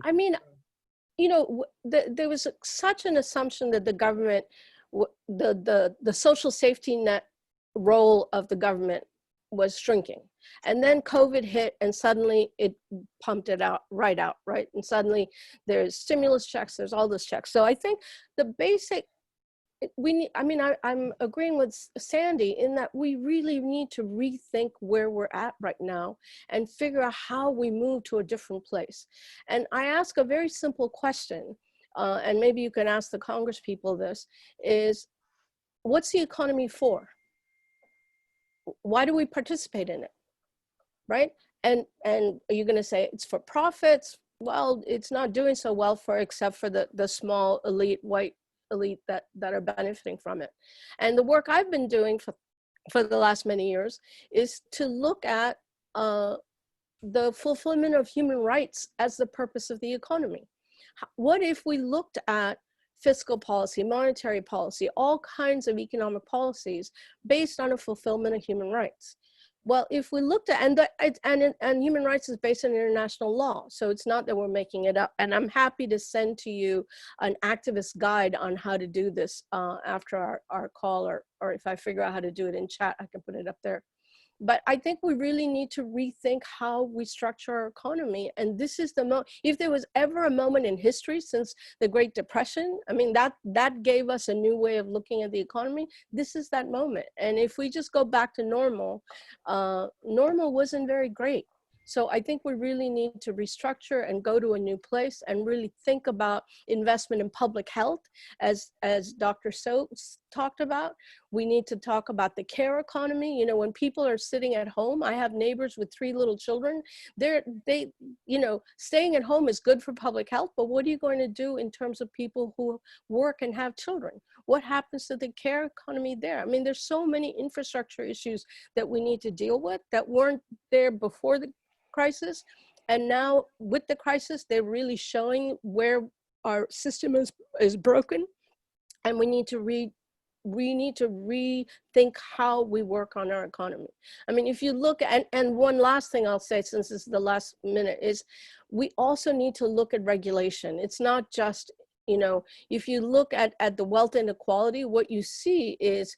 I mean, there was such an assumption that the government, the social safety net role of the government was shrinking. And then COVID hit and suddenly it pumped it right out. And suddenly there's stimulus checks, there's all those checks. So I think the basic, I'm agreeing with Sandy in that we really need to rethink where we're at right now and figure out how we move to a different place. And I ask a very simple question, and maybe you can ask the Congress people this, is what's the economy for? Why do we participate in it, right? And are you going to say it's for profits? Well, it's not doing so well except for the small white elite that are benefiting from it. And the work I've been doing for the last many years is to look at the fulfillment of human rights as the purpose of the economy. What if we looked at fiscal policy, monetary policy, all kinds of economic policies based on a fulfillment of human rights? Well, if we looked at, and human rights is based on international law, so it's not that we're making it up. And I'm happy to send to you an activist guide on how to do this after our call, or if I figure out how to do it in chat, I can put it up there. But I think we really need to rethink how we structure our economy. And this is the moment, if there was ever a moment in history since the Great Depression, I mean, that gave us a new way of looking at the economy. This is that moment. And if we just go back to normal, normal wasn't very great. So I think we really need to restructure and go to a new place and really think about investment in public health, as Dr. Soaps talked about. We need to talk about the care economy. You know, when people are sitting at home, I have neighbors with 3 little children. You know, staying at home is good for public health, but what are you going to do in terms of people who work and have children? What happens to the care economy there? I mean, there's so many infrastructure issues that we need to deal with that weren't there before the crisis, and now with the crisis they're really showing where our system is broken, and we need to rethink how we work on our economy. I mean, if you look at, and one last thing I'll say, since this is the last minute, is we also need to look at regulation. It's not just, you know, if you look at the wealth inequality, what you see is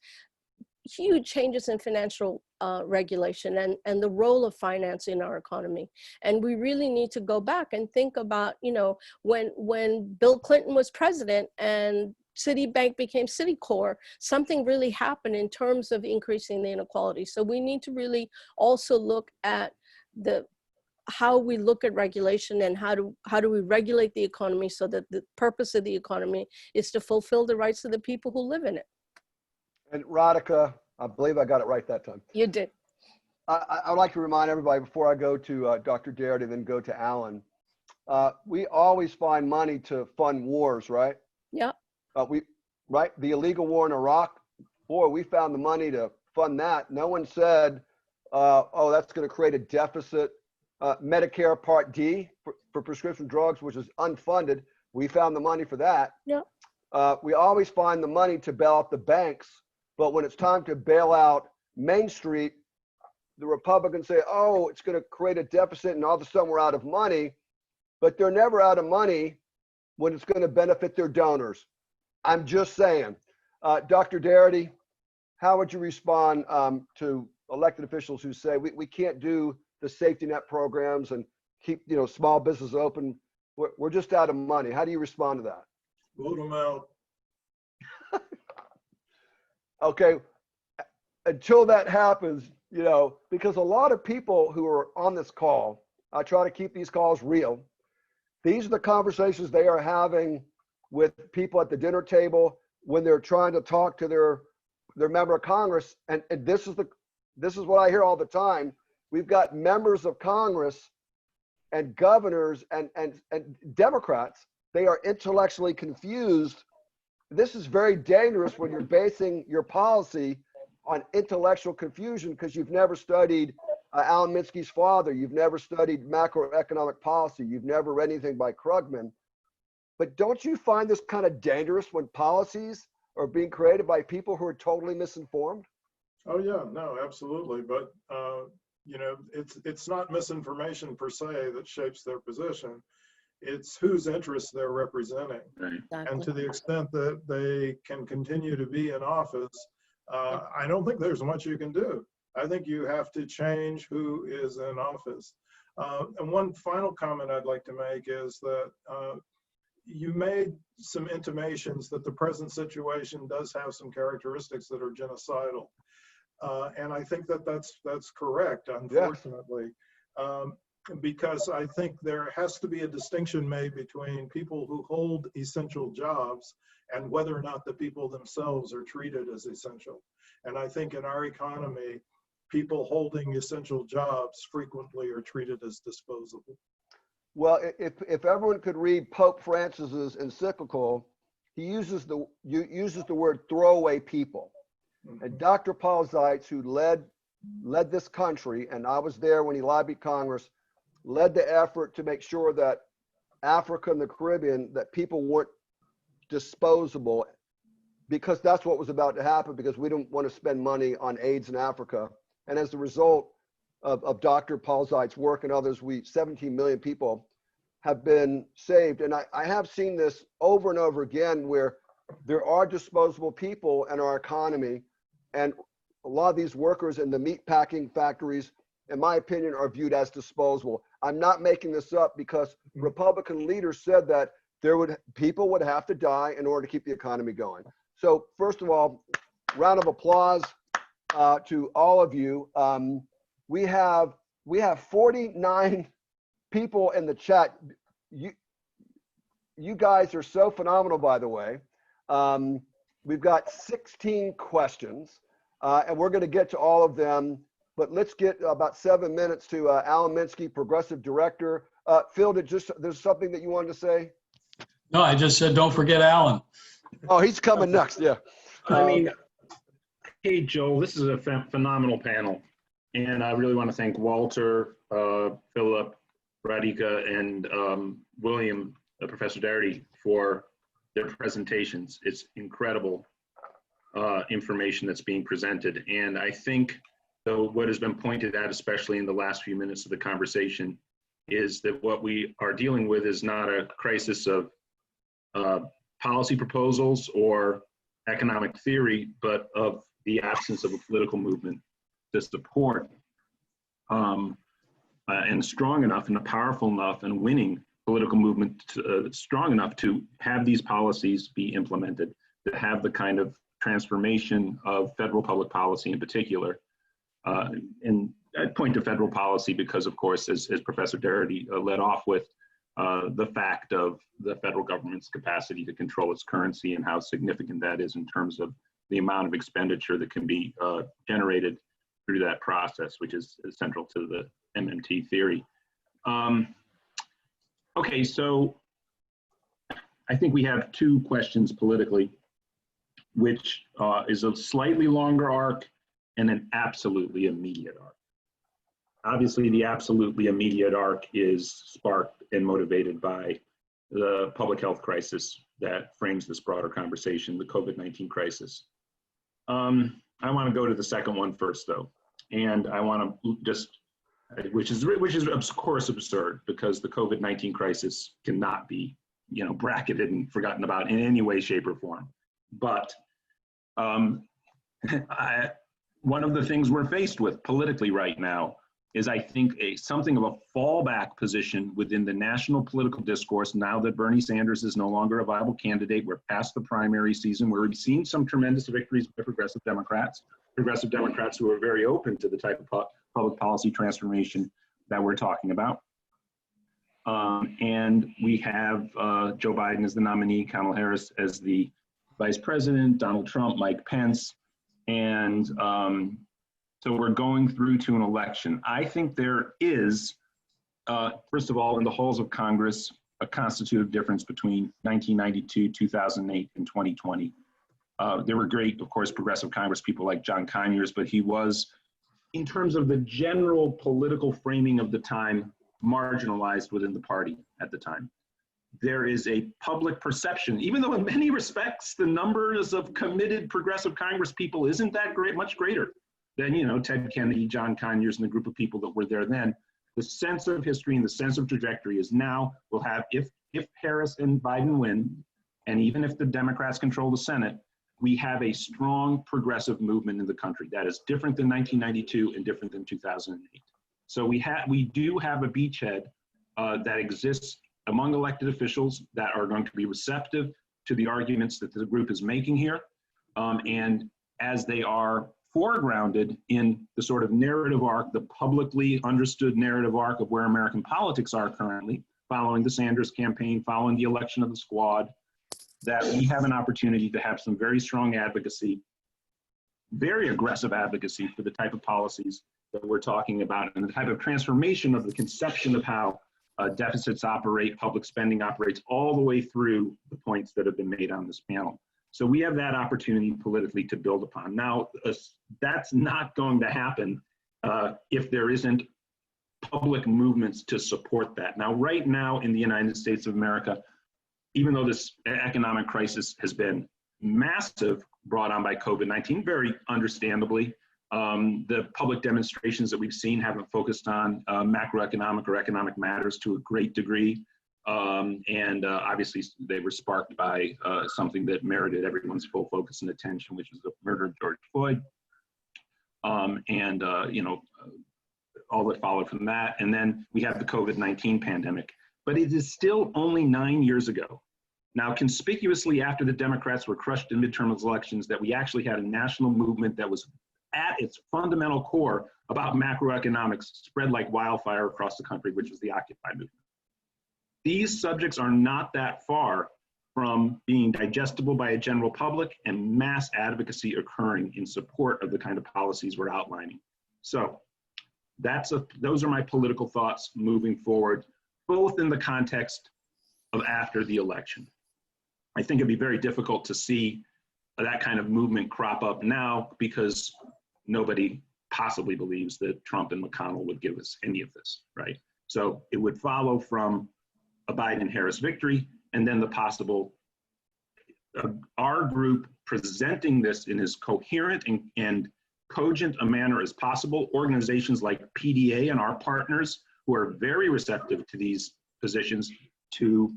huge changes in financial regulation and the role of finance in our economy. And we really need to go back and think about, you know, when Bill Clinton was president and Citibank became Citicorp, something really happened in terms of increasing the inequality. So we need to really also look at how we look at regulation and how do we regulate the economy so that the purpose of the economy is to fulfill the rights of the people who live in it. And Radhika, I believe I got it right that time. You did. I would like to remind everybody before I go to Dr. Darity, then go to Alan. We always find money to fund wars, right? Yeah. Right? The illegal war in Iraq, boy, we found the money to fund that. No one said, oh, that's going to create a deficit. Medicare Part D for prescription drugs, which is unfunded. We found the money for that. Yeah. We always find the money to bail out the banks. But when it's time to bail out Main Street, the Republicans say, oh, it's going to create a deficit and all of a sudden we're out of money. But they're never out of money when it's going to benefit their donors. I'm just saying. Dr. Darity, how would you respond to elected officials who say we can't do the safety net programs and keep, you know, small businesses open? We're just out of money. How do you respond to that? Vote them out. Okay, until that happens, you know, because a lot of people who are on this call, I try to keep these calls real. These are the conversations they are having with people at the dinner table when they're trying to talk to their member of Congress. And this is what I hear all the time. We've got members of Congress and governors and Democrats. They are intellectually confused. This is very dangerous when you're basing your policy on intellectual confusion because you've never studied Alan Minsky's father. You've never studied macroeconomic policy. You've never read anything by Krugman. But don't you find this kind of dangerous when policies are being created by people who are totally misinformed? Oh yeah, no, absolutely. But you know, it's not misinformation per se that shapes their position. It's whose interests they're representing. Right. Exactly. And to the extent that they can continue to be in office, I don't think there's much you can do. I think you have to change who is in office. And one final comment I'd like to make is that you made some intimations that the present situation does have some characteristics that are genocidal. And I think that that's correct, unfortunately. Yeah. Because I think there has to be a distinction made between people who hold essential jobs and whether or not the people themselves are treated as essential. And I think in our economy, people holding essential jobs frequently are treated as disposable. Well, if everyone could read Pope Francis's encyclical, he uses the word throwaway people. Mm-hmm. And Dr. Paul Zeitz, who led this country, and I was there when he lobbied Congress, led the effort to make sure that Africa and the Caribbean, that people weren't disposable, because that's what was about to happen, because we didn't want to spend money on AIDS in Africa. And as a result, of Dr. Paul Zeitz' work and others, 17 million people have been saved. And I have seen this over and over again where there are disposable people in our economy, and a lot of these workers in the meat packing factories, in my opinion, are viewed as disposable. I'm not making this up because Republican leaders said that people would have to die in order to keep the economy going. So first of all, round of applause to all of you. We have 49 people in the chat. You guys are so phenomenal, by the way. We've got 16 questions, and we're going to get to all of them. But let's get about 7 minutes to Alan Minsky, Progressive Director. Phil, there's something that you wanted to say? No, I just said, don't forget Alan. Oh, he's coming next, yeah. I mean, hey, Joel, this is a phenomenal panel. And I really want to thank Walter, Philip, Radhika, and William, Professor Darity, for their presentations. It's incredible information that's being presented. And I think, though, what has been pointed out, especially in the last few minutes of the conversation, is that what we are dealing with is not a crisis of policy proposals or economic theory, but of the absence of a political movement to support and strong enough and powerful enough and winning political movement strong enough to have these policies be implemented, to have the kind of transformation of federal public policy in particular. And I'd point to federal policy because, of course, as Professor Darity led off with, the fact of the federal government's capacity to control its currency and how significant that is in terms of the amount of expenditure that can be generated through that process, which is central to the MMT theory. Okay, so I think we have two questions politically, which is a slightly longer arc and an absolutely immediate arc. Obviously, the absolutely immediate arc is sparked and motivated by the public health crisis that frames this broader conversation, the COVID-19 crisis. I want to go to the second one first, though, and I want to just, which is of course absurd, because the COVID-19 crisis cannot be, bracketed and forgotten about in any way, shape, or form. But one of the things we're faced with politically right now is, I think, something of a fallback position within the national political discourse now that Bernie Sanders is no longer a viable candidate. We're past the primary season. We've seen some tremendous victories by progressive Democrats who are very open to the type of public policy transformation that we're talking about. And we have Joe Biden as the nominee, Kamala Harris as the vice president, Donald Trump, Mike Pence, and so we're going through to an election. I think there is, first of all, in the halls of Congress, a constitutive difference between 1992, 2008, and 2020. There were great, of course, progressive Congress people like John Conyers, but he was, in terms of the general political framing of the time, marginalized within the party at the time. There is a public perception, even though in many respects, the numbers of committed progressive Congress people isn't that great, much greater than, Ted Kennedy, John Conyers, and the group of people that were there then. The sense of history and the sense of trajectory is now we'll have, if Harris and Biden win, and even if the Democrats control the Senate, we have a strong progressive movement in the country that is different than 1992 and different than 2008. So we do have a beachhead that exists among elected officials that are going to be receptive to the arguments that the group is making here. And as they are foregrounded in the sort of narrative arc, the publicly understood narrative arc of where American politics are currently, following the Sanders campaign, following the election of the squad, that we have an opportunity to have some very strong advocacy, very aggressive advocacy for the type of policies that we're talking about and the type of transformation of the conception of how deficits operate, public spending operates, all the way through the points that have been made on this panel. So we have that opportunity politically to build upon. Now, that's not going to happen if there isn't public movements to support that. Now, right now in the United States of America, even though this economic crisis has been massive, brought on by COVID-19, very understandably, The public demonstrations that we've seen haven't focused on macroeconomic or economic matters to a great degree. Obviously they were sparked by something that merited everyone's full focus and attention, which is the murder of George Floyd. All that followed from that. And then we have the COVID-19 pandemic. But it is still only 9 years ago. Now, conspicuously after the Democrats were crushed in midterm elections, that we actually had a national movement that was at its fundamental core about macroeconomics spread like wildfire across the country, which was the Occupy movement. These subjects are not that far from being digestible by a general public and mass advocacy occurring in support of the kind of policies we're outlining. So those are my political thoughts moving forward, both in the context of after the election. I think it'd be very difficult to see that kind of movement crop up now because nobody possibly believes that Trump and McConnell would give us any of this, right? So it would follow from a Biden-Harris victory and then the possible, our group presenting this in as coherent and cogent a manner as possible, organizations like PDA and our partners who are very receptive to these positions to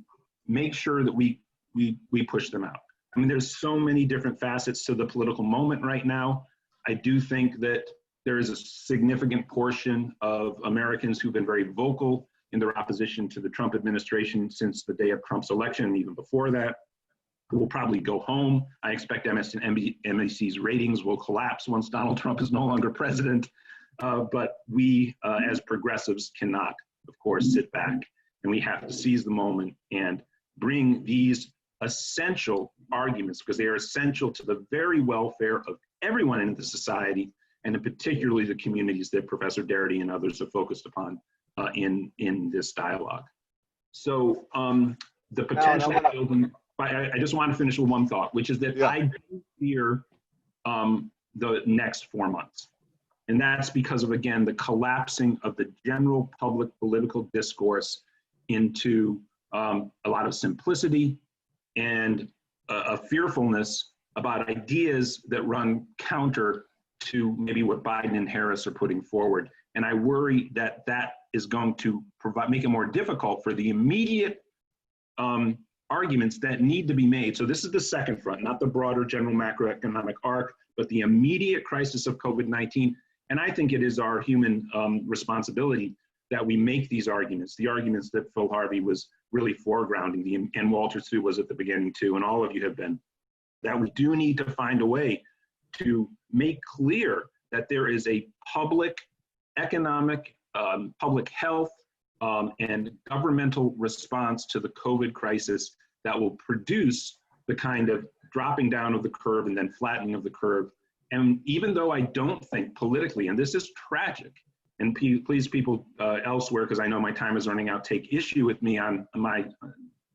make sure that we push them out. I mean, there's so many different facets to the political moment right now. I do think that there is a significant portion of Americans who've been very vocal in their opposition to the Trump administration since the day of Trump's election and even before that, who will probably go home. I expect MSNBC's ratings will collapse once Donald Trump is no longer president. But we, as progressives, cannot, of course, sit back. And we have to seize the moment and bring these essential arguments, because they are essential to the very welfare of everyone in the society, and in particularly the communities that Professor Darity and others have focused upon in this dialogue. So the potential building, I just want to finish with one thought, which is that I do fear the next 4 months. And that's because of, again, the collapsing of the general public political discourse into a lot of simplicity and a fearfulness about ideas that run counter to maybe what Biden and Harris are putting forward. And I worry that that is going to make it more difficult for the immediate arguments that need to be made. So this is the second front, not the broader general macroeconomic arc, but the immediate crisis of COVID-19. And I think it is our human responsibility that we make these arguments, the arguments that Phil Harvey was really foregrounding, and Walter Sue was at the beginning too, and all of you have been, that we do need to find a way to make clear that there is a public economic, public health, and governmental response to the COVID crisis that will produce the kind of dropping down of the curve and then flattening of the curve. And even though I don't think politically, and this is tragic, and please people elsewhere, because I know my time is running out, take issue with me on my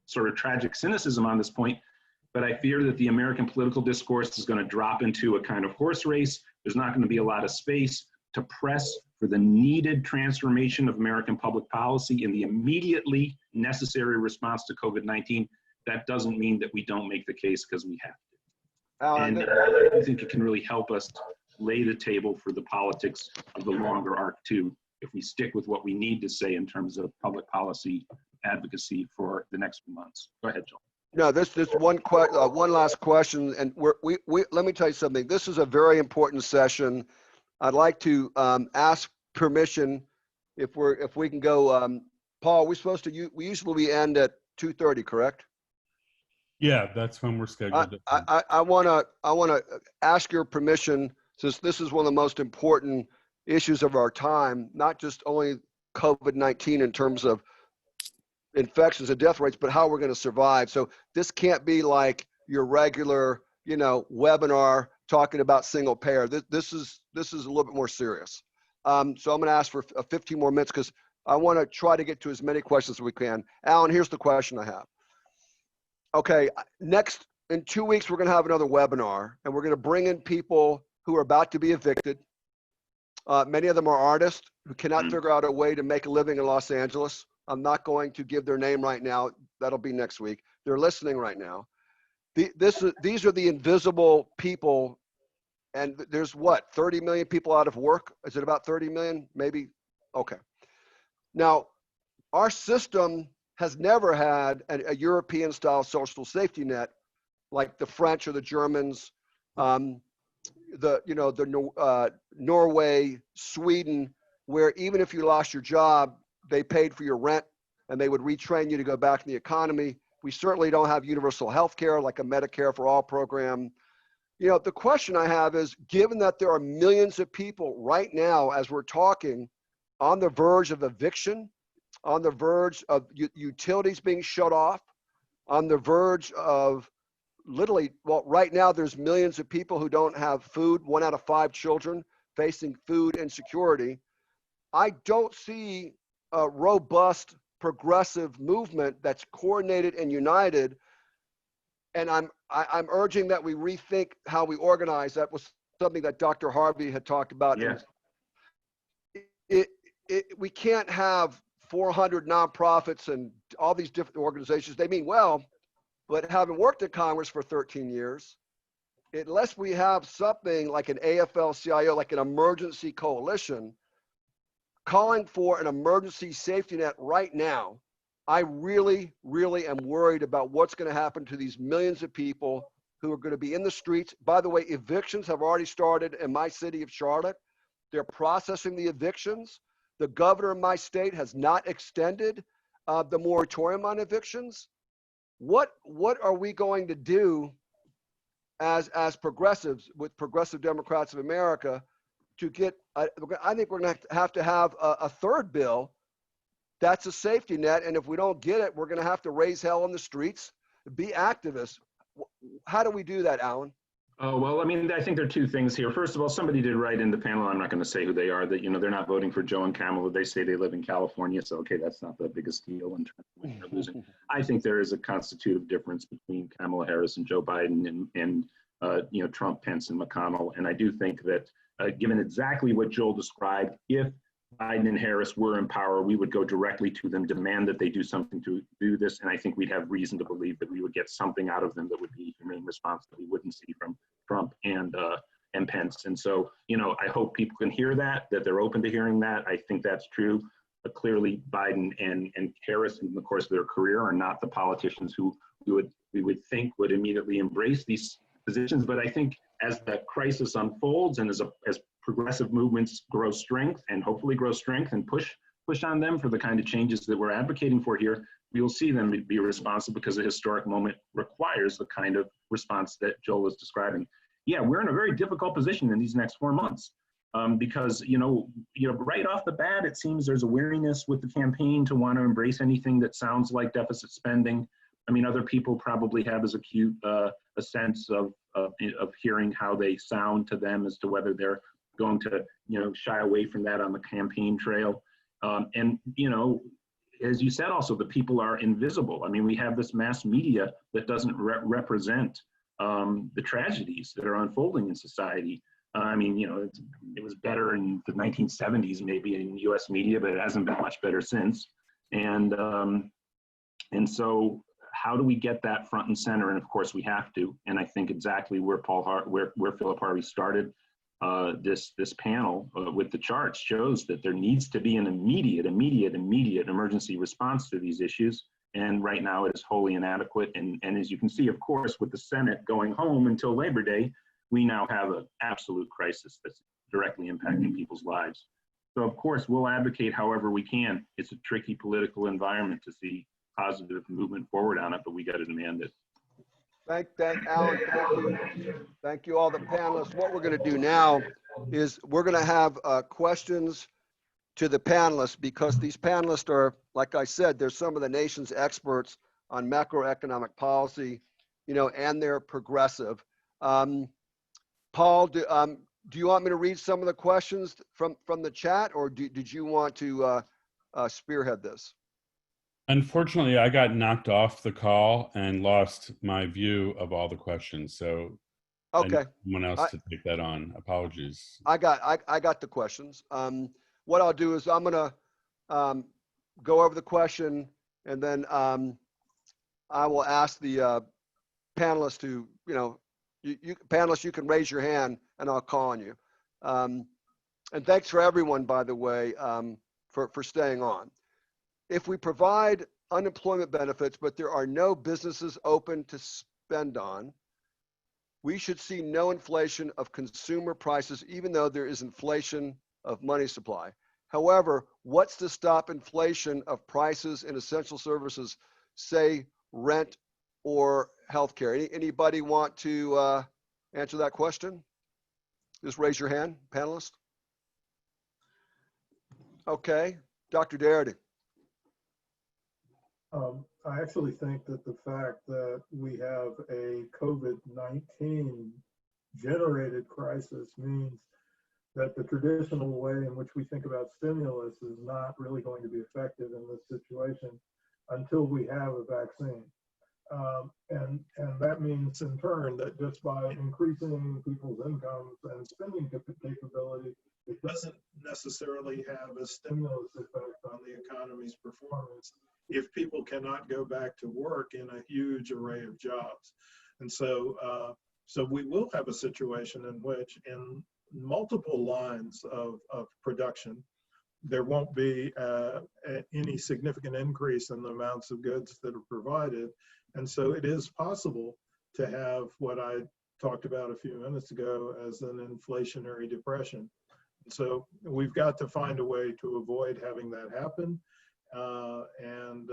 sort of tragic cynicism on this point, but I fear that the American political discourse is going to drop into a kind of horse race. There's not going to be a lot of space to press for the needed transformation of American public policy in the immediately necessary response to COVID-19. That doesn't mean that we don't make the case, because we have to. And I think it can really help us lay the table for the politics of the longer arc too, if we stick with what we need to say in terms of public policy advocacy for the next few months. Go ahead, Joel. No, this one last question, and let me tell you something. This is a very important session. I'd like to ask permission if we can go. Paul, we usually end at 2:30, correct? Yeah, that's when we're scheduled. I want to ask your permission, since this is one of the most important issues of our time, not just only COVID-19 in terms of infections and death rates, but how we're going to survive. So this can't be like your regular, webinar talking about single payer. This is a little bit more serious. So I'm going to ask for 15 more minutes, because I want to try to get to as many questions as we can. Alan, here's the question I have. Okay, in 2 weeks, we're going to have another webinar, and we're going to bring in people who are about to be evicted. Many of them are artists who cannot figure out a way to make a living in Los Angeles. I'm not going to give their name right now. That'll be next week. They're listening right now. These are the invisible people and there's what, 30 million people out of work? Is it about 30 million? Maybe. Okay. Now, our system has never had a European style social safety net like the French or the Germans, Norway, Sweden, where even if you lost your job, they paid for your rent and they would retrain you to go back in the economy. We certainly don't have universal health care like a Medicare for All program. The question I have is, given that there are millions of people right now, as we're talking, on the verge of eviction, on the verge of utilities being shut off, on the verge of literally, well, right now there's millions of people who don't have food, 1 out of 5 children facing food insecurity. I don't see a robust progressive movement that's coordinated and united. And I'm urging that we rethink how we organize. That was something that Dr. Harvey had talked about. Yeah. We can't have 400 nonprofits and all these different organizations. They mean well, but having worked at Congress for 13 years, unless we have something like an AFL-CIO, like an emergency coalition, calling for an emergency safety net right now, I really, really am worried about what's going to happen to these millions of people who are going to be in the streets. By the way, evictions have already started in my city of Charlotte. They're processing the evictions. The governor of my state has not extended the moratorium on evictions. What are we going to do as progressives with Progressive Democrats of America to get, I think we're going to have a third bill that's a safety net. And if we don't get it, we're going to have to raise hell in the streets, be activists. How do we do that, Alan? Oh, well, I mean, I think there are two things here. First of all, somebody did write in the panel, I'm not going to say who they are, that, they're not voting for Joe and Kamala. They say they live in California. So, okay, that's not the biggest deal in terms of winning or losing. I think there is a constitutive difference between Kamala Harris and Joe Biden and Trump, Pence, and McConnell. And I do think that given exactly what Joel described, if Biden and Harris were in power, we would go directly to them, demand that they do something to do this. And I think we'd have reason to believe that we would get something out of them that would be a humane response that we wouldn't see from Trump and Pence. And so, I hope people can hear that they're open to hearing that. I think that's true. But clearly Biden and Harris in the course of their career are not the politicians who we would think would immediately embrace these positions. But I think as the crisis unfolds and as progressive movements grow strength and hopefully grow strength and push on them for the kind of changes that we're advocating for here, we will see them be responsive because a historic moment requires the kind of response that Joel is describing. Yeah, we're in a very difficult position in these next 4 months because, right off the bat, it seems there's a weariness with the campaign to want to embrace anything that sounds like deficit spending. I mean, other people probably have as acute a sense of hearing how they sound to them as to whether they're going to, shy away from that on the campaign trail. As you said, also, the people are invisible. I mean, we have this mass media that doesn't represent the tragedies that are unfolding in society. It was better in the 1970s, maybe in U.S. media, but it hasn't been much better since. And so how do we get that front and center? And of course we have to. And I think exactly where Philip Harvey started this panel with the charts shows that there needs to be an immediate emergency response to these issues. And right now it is wholly inadequate. And as you can see, of course, with the Senate going home until Labor Day, we now have an absolute crisis that's directly impacting people's lives. So of course, we'll advocate however we can. It's a tricky political environment to see positive movement forward on it, but we got to demand it. Alan, thank you all the panelists. What we're going to do now is we're going to have questions to the panelists, because these panelists are, like I said, they're some of the nation's experts on macroeconomic policy, and they're progressive. Paul, do you want me to read some of the questions from the chat, or did you want to spearhead this? Unfortunately, I got knocked off the call and lost my view of all the questions. So okay, I need someone else to take that on. Apologies. I got the questions. What I'll do is I'm gonna go over the question, and then I will ask the panelists to, panelists, you can raise your hand and I'll call on you. And thanks for everyone, by the way, for staying on. If we provide unemployment benefits, but there are no businesses open to spend on, we should see no inflation of consumer prices, even though there is inflation of money supply. However, what's to stop inflation of prices in essential services, say rent or healthcare? Anybody want to answer that question? Just raise your hand, panelists. Okay, Dr. Darity. I actually think that the fact that we have a COVID-19 generated crisis means that the traditional way in which we think about stimulus is not really going to be effective in this situation until we have a vaccine. And that means in turn that just by increasing people's incomes and spending capability, it doesn't necessarily have a stimulus effect on the economy's performance if people cannot go back to work in a huge array of jobs. And so, so we will have a situation in which in multiple lines of production, there won't be any significant increase in the amounts of goods that are provided. And so it is possible to have what I talked about a few minutes ago as an inflationary depression. So we've got to find a way to avoid having that happen. And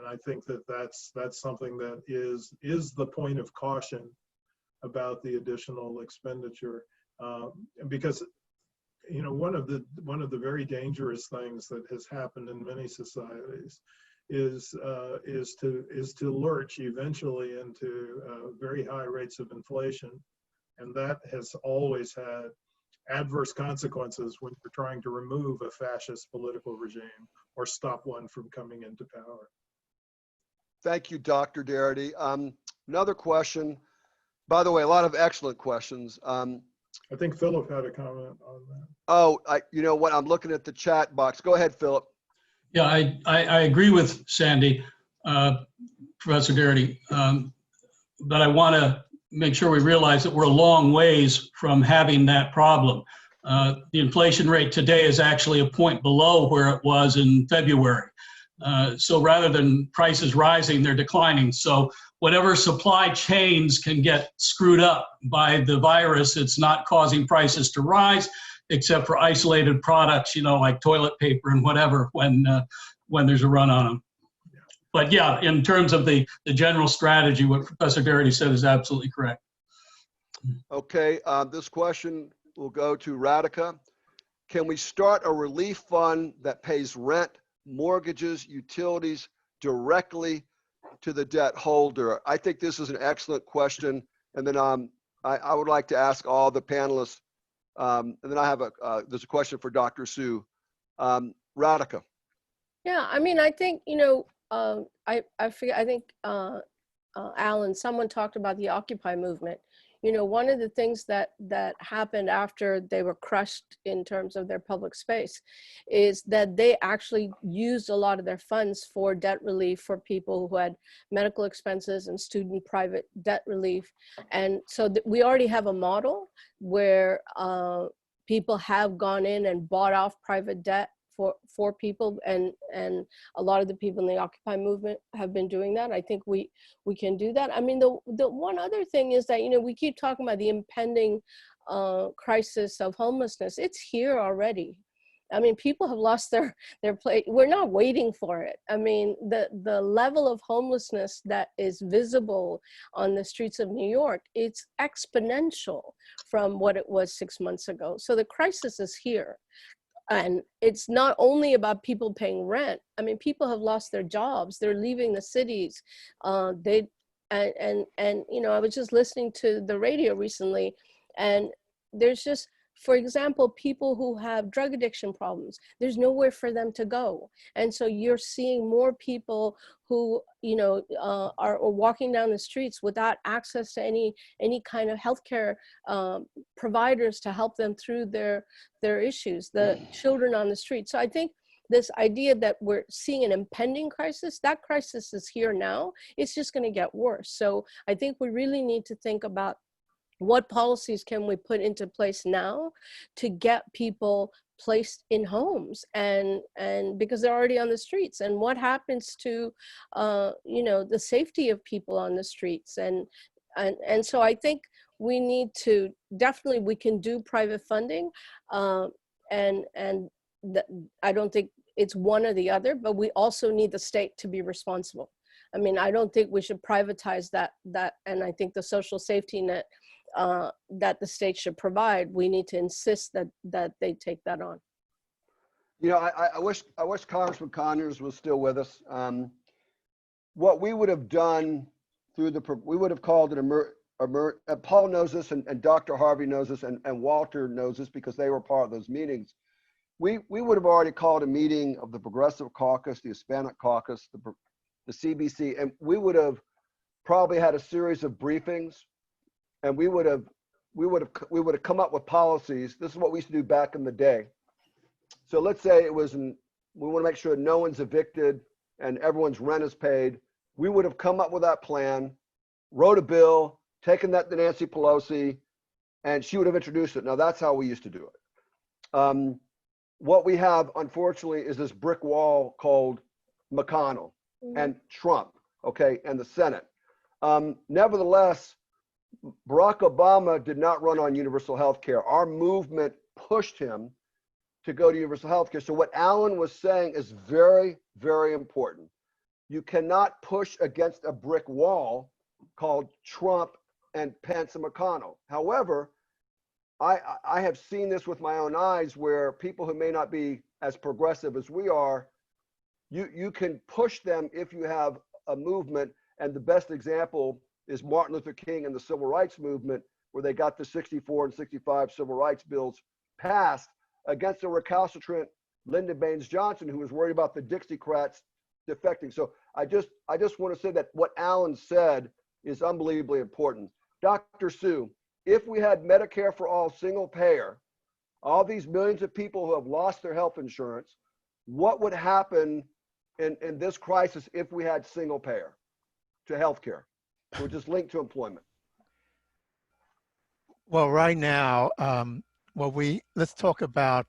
I think that that's something that is the point of caution about the additional expenditure. Because you know, one of the very dangerous things that has happened in many societies is to lurch eventually into very high rates of inflation, and that has always had adverse consequences when you're trying to remove a fascist political regime or stop one from coming into power. Thank you, Dr. Darity. Another question. By the way, a lot of excellent questions. I think Philip had a comment on that. Oh, you know what? I'm looking at the chat box. Go ahead, Philip. Yeah, I agree with Sandy, Professor Darity, but I want to make sure we realize that we're a long ways from having that problem. The inflation rate today is actually a point below where it was in February. So rather than prices rising, they're declining. So whatever supply chains can get screwed up by the virus, it's not causing prices to rise, except for isolated products, you know, like toilet paper and whatever, when there's a run on them. But yeah, in terms of the general strategy, what Professor Darity said is absolutely correct. Okay, this question will go to Radhika. Can we start a relief fund that pays rent, mortgages, utilities directly to the debt holder? I think this is an excellent question. And then I would like to ask all the panelists, and then I have there's a question for Dr. Su. Radhika. Yeah, I mean, I think, you know, I think Alan, someone talked about the Occupy movement. You know, one of the things that happened after they were crushed in terms of their public space is that they actually used a lot of their funds for debt relief for people who had medical expenses and student private debt relief. And so we already have a model where people have gone in and bought off private debt for people, and a lot of the people in the Occupy movement have been doing that. I think we can do that. I mean, the one other thing is that, you know, we keep talking about the impending crisis of homelessness. It's here already. I mean, people have lost their place. We're not waiting for it. I mean, the level of homelessness that is visible on the streets of New York, it's exponential from what it was 6 months ago. So the crisis is here. And it's not only about people paying rent. I mean, people have lost their jobs. They're leaving the cities. And you know, I was just listening to the radio recently, and there's just, for example, people who have drug addiction problems, there's nowhere for them to go. And so you're seeing more people who, you know, are walking down the streets without access to any kind of healthcare providers to help them through their issues, the children on the street. So I think this idea that we're seeing an impending crisis, that crisis is here now. It's just going to get worse. So I think we really need to think about what policies can we put into place now to get people placed in homes, and because they're already on the streets, and what happens to the safety of people on the streets, and so I think we need to definitely, we can do private funding, and I don't think it's one or the other, but we also need the state to be responsible. I mean, I don't think we should privatize that, and I think the social safety net that the state should provide, we need to insist that they take that on. You know, I wish Congressman Conyers was still with us. What we would have done we would have called an Paul knows this, and Dr. Harvey knows this, and Walter knows this because they were part of those meetings. We would have already called a meeting of the Progressive Caucus, the Hispanic Caucus, the CBC, and we would have probably had a series of briefings, and we would have come up with policies. This is what we used to do back in the day. So let's say we want to make sure no one's evicted and everyone's rent is paid. We would have come up with that plan, wrote a bill, taken that to Nancy Pelosi, and she would have introduced it. Now that's how we used to do it. What we have, unfortunately, is this brick wall called McConnell and Trump, okay, and the Senate. Nevertheless, Barack Obama did not run on universal health care. Our movement pushed him to go to universal health care. So what Alan was saying is very, very important. You cannot push against a brick wall called Trump and Pence and McConnell. However, I have seen this with my own eyes where people who may not be as progressive as we are, you can push them if you have a movement. And the best example is Martin Luther King and the Civil Rights Movement, where they got the 64 and 65 civil rights bills passed against a recalcitrant Lyndon Baines Johnson, who was worried about the Dixiecrats defecting. So I just want to say that what Alan said is unbelievably important. Dr. Sue, if we had Medicare for all single payer, all these millions of people who have lost their health insurance, what would happen in this crisis if we had single payer to healthcare, which is linked to employment? Well, right now, let's talk about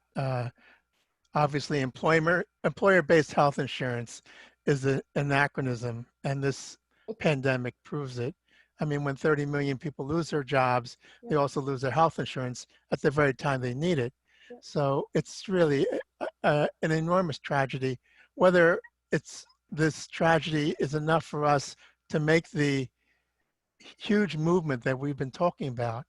obviously employer-based health insurance is an anachronism, and this pandemic proves it. I mean, when 30 million people lose their jobs, they also lose their health insurance at the very time they need it. So it's really an enormous tragedy. Whether this tragedy is enough for us to make the huge movement that we've been talking about,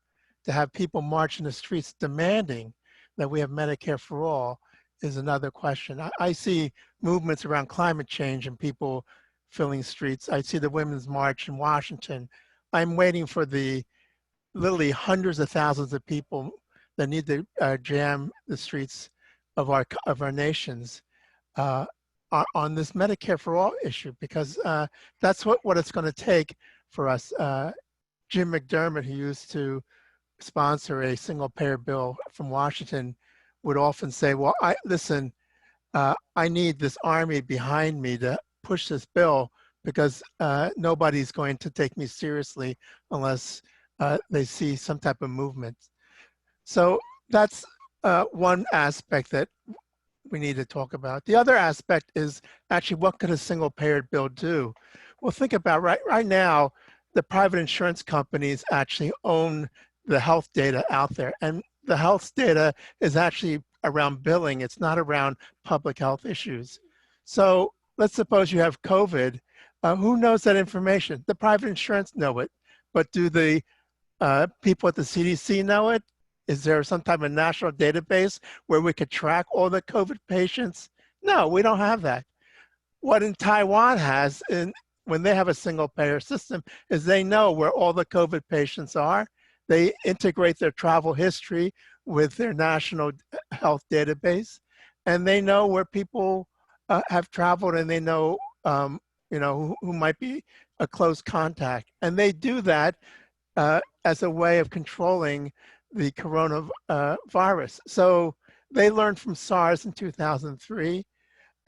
to have people march in the streets demanding that we have Medicare for all, is another question. I see movements around climate change and people filling streets. I see the Women's March in Washington. I'm waiting for the literally hundreds of thousands of people that need to jam the streets of our nations on this Medicare for all issue, because that's what it's going to take for us. Jim McDermott, who used to sponsor a single payer bill from Washington, would often say, well, I need this army behind me to push this bill, because nobody's going to take me seriously unless they see some type of movement. So that's one aspect that we need to talk about. The other aspect is actually, what could a single payer bill do? Well, think about right now, the private insurance companies actually own the health data out there. And the health data is actually around billing. It's not around public health issues. So let's suppose you have COVID. Who knows that information? The private insurance know it, but do the people at the CDC know it? Is there some type of national database where we could track all the COVID patients? No, we don't have that. What in Taiwan has, when they have a single payer system, is they know where all the COVID patients are. They integrate their travel history with their national health database, and they know where people have traveled, and they know who might be a close contact. And they do that as a way of controlling the coronavirus. So they learned from SARS in 2003,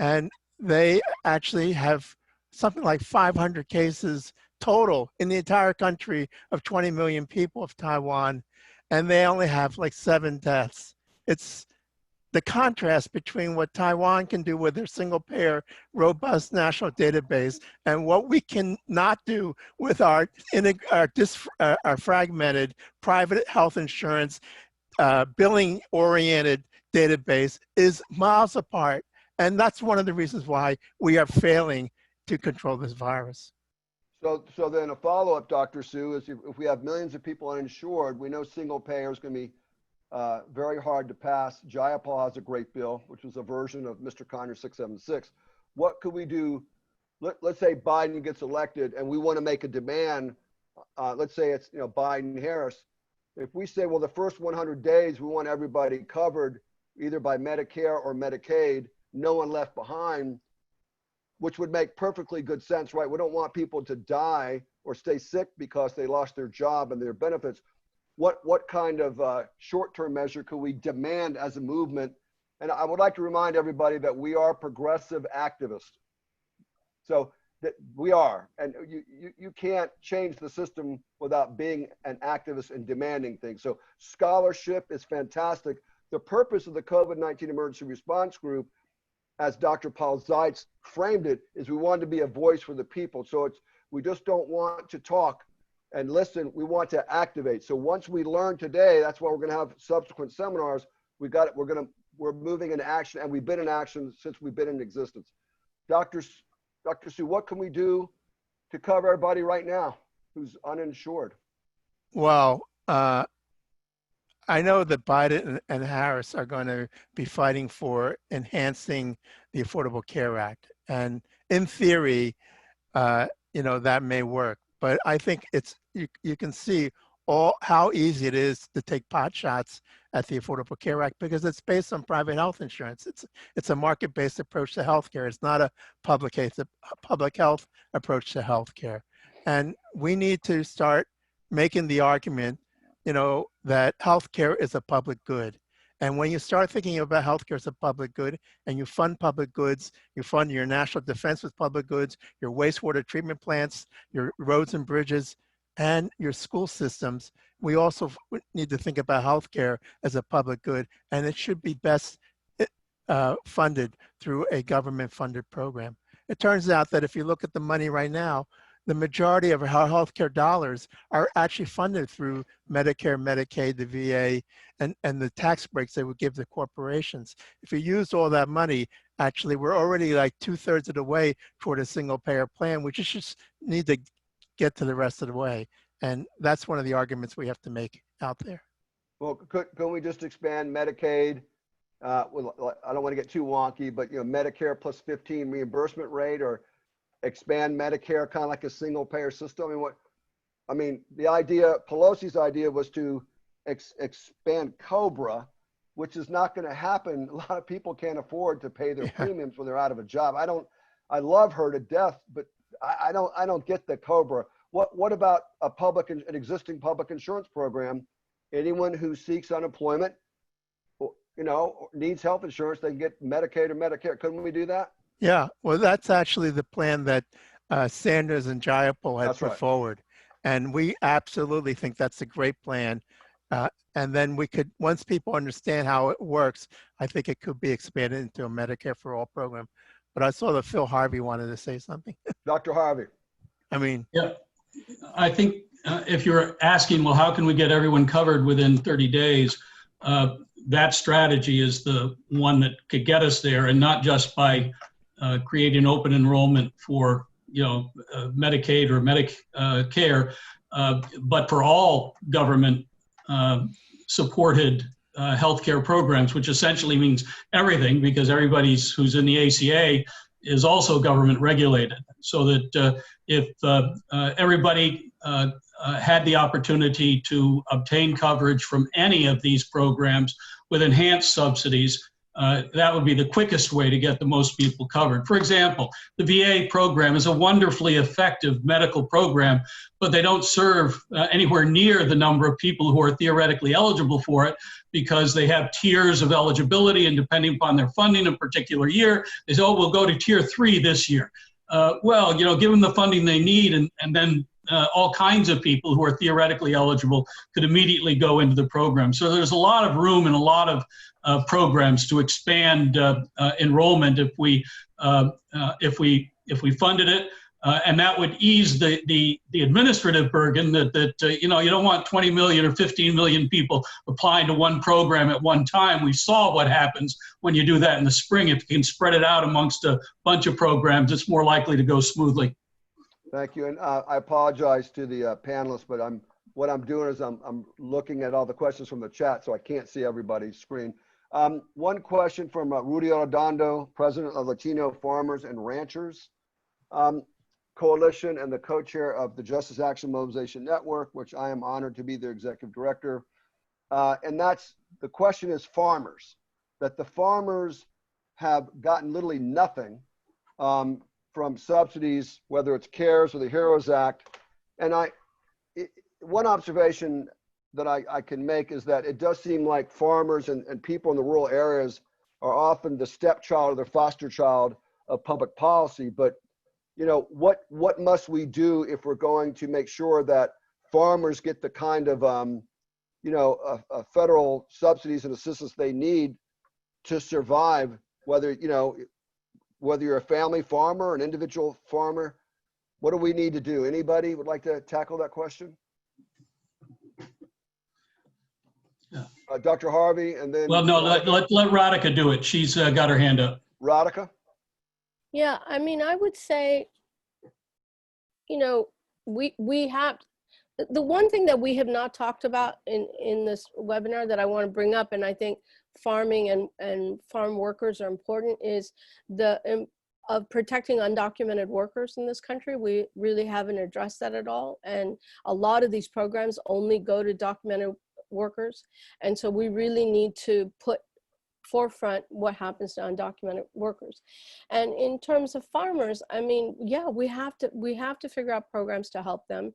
and they actually have something like 500 cases total in the entire country of 20 million people of Taiwan, and they only have like 7 deaths. It's the contrast between what Taiwan can do with their single payer, robust national database and what we cannot do with our fragmented private health insurance, billing oriented database is miles apart. And that's one of the reasons why we are failing to control this virus. So then a follow-up, Dr. Sue, is if we have millions of people uninsured, we know single payer is going to be very hard to pass. Jayapal has a great bill, which was a version of Mr. Conyers 676. What could we do? Let's say Biden gets elected and we want to make a demand. Let's say it's Biden Harris. If we say, well, the first 100 days we want everybody covered either by Medicare or Medicaid, no one left behind, which would make perfectly good sense, right? We don't want people to die or stay sick because they lost their job and their benefits. What kind of short-term measure could we demand as a movement? And I would like to remind everybody that we are progressive activists. So that we are, and you can't change the system without being an activist and demanding things. So scholarship is fantastic. The purpose of the COVID-19 Emergency Response Group, as Dr. Paul Zeitz framed it, is we want to be a voice for the people. So we just don't want to talk and listen, we want to activate. So once we learn today, that's why we're going to have subsequent seminars. We're moving into action, and we've been in action since we've been in existence. Dr. Sue, what can we do to cover everybody right now who's uninsured? Well, I know that Biden and Harris are going to be fighting for enhancing the Affordable Care Act. And in theory, that may work. But I think you can see how easy it is to take pot shots at the Affordable Care Act because it's based on private health insurance. It's a market-based approach to healthcare. It's not a public health approach to healthcare. And we need to start making the argument, that healthcare is a public good. And when you start thinking about healthcare as a public good and you fund public goods, you fund your national defense with public goods, your wastewater treatment plants, your roads and bridges, and your school systems, we also need to think about healthcare as a public good, and it should be best funded through a government-funded program. It turns out that if you look at the money right now, the majority of our healthcare dollars are actually funded through Medicare, Medicaid, the VA, and the tax breaks they would give the corporations. If you used all that money, actually, we're already like 2/3 of the way toward a single payer plan. We just need to get to the rest of the way. And that's one of the arguments we have to make out there. Well, can we just expand Medicaid? Well, I don't want to get too wonky, but Medicare plus 15 reimbursement rate, or expand Medicare kind of like a single payer system. The idea, Pelosi's idea, was to expand COBRA, which is not going to happen. A lot of people can't afford to pay their premiums when they're out of a job. I love her to death, but I don't get the COBRA. What about an existing public insurance program? Anyone who seeks unemployment, needs health insurance, they can get Medicaid or Medicare. Couldn't we do that? Yeah, well, that's actually the plan that Sanders and Jayapal had put forward. And we absolutely think that's a great plan. And then we could, once people understand how it works, I think it could be expanded into a Medicare for All program. But I saw that Phil Harvey wanted to say something. Dr. Harvey. Yeah, I think if you're asking, well, how can we get everyone covered within 30 days? That strategy is the one that could get us there, and not just by creating open enrollment for Medicaid or Medicare, but for all government supported healthcare programs, which essentially means everything, because everybody who's in the ACA is also government regulated. So that if everybody had the opportunity to obtain coverage from any of these programs with enhanced subsidies, that would be the quickest way to get the most people covered. For example, the VA program is a wonderfully effective medical program, but they don't serve anywhere near the number of people who are theoretically eligible for it, because they have tiers of eligibility, and depending upon their funding in a particular year, they say, oh, we'll go to tier 3 this year. well, give them the funding they need, and then all kinds of people who are theoretically eligible could immediately go into the program. So there's a lot of room and a lot of programs to expand enrollment if we funded it. And that would ease the administrative burden that you don't want 20 million or 15 million people applying to one program at one time. We saw what happens when you do that in the spring. If you can spread it out amongst a bunch of programs, it's more likely to go smoothly. Thank you. And I apologize to the panelists, but what I'm doing is I'm looking at all the questions from the chat, so I can't see everybody's screen. One question from Rudy Arredondo, president of Latino Farmers and Ranchers Coalition and the co-chair of the Justice Action Mobilization Network, which I am honored to be their executive director. And the question is farmers, that the farmers have gotten literally nothing from subsidies, whether it's CARES or the HEROES Act. And one observation that I can make is that it does seem like farmers and people in the rural areas are often the stepchild or the foster child of public policy. But what must we do if we're going to make sure that farmers get the kind of federal subsidies and assistance they need to survive, whether you're a family farmer, an individual farmer? What do we need to do? Anybody would like to tackle that question? Yeah. Dr. Harvey, and then. Well, no, let Radhika do it. She's got her hand up. Radhika? Yeah, I mean, I would say, we have, the one thing that we have not talked about in this webinar that I want to bring up, and I think farming and farm workers are important, is of protecting undocumented workers in this country. We really haven't addressed that at all. And a lot of these programs only go to documented workers. And so we really need to put forefront what happens to undocumented workers. And in terms of farmers, I mean, yeah, we have to figure out programs to help them.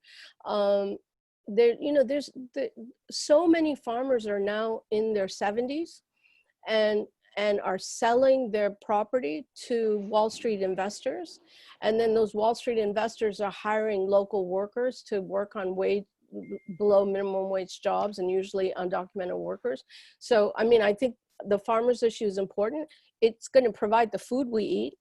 So many farmers are now in their 70s and are selling their property to Wall Street investors. And then those Wall Street investors are hiring local workers to work on below minimum wage jobs, and usually undocumented workers. So, I mean, I think the farmers issue is important. It's going to provide the food we eat,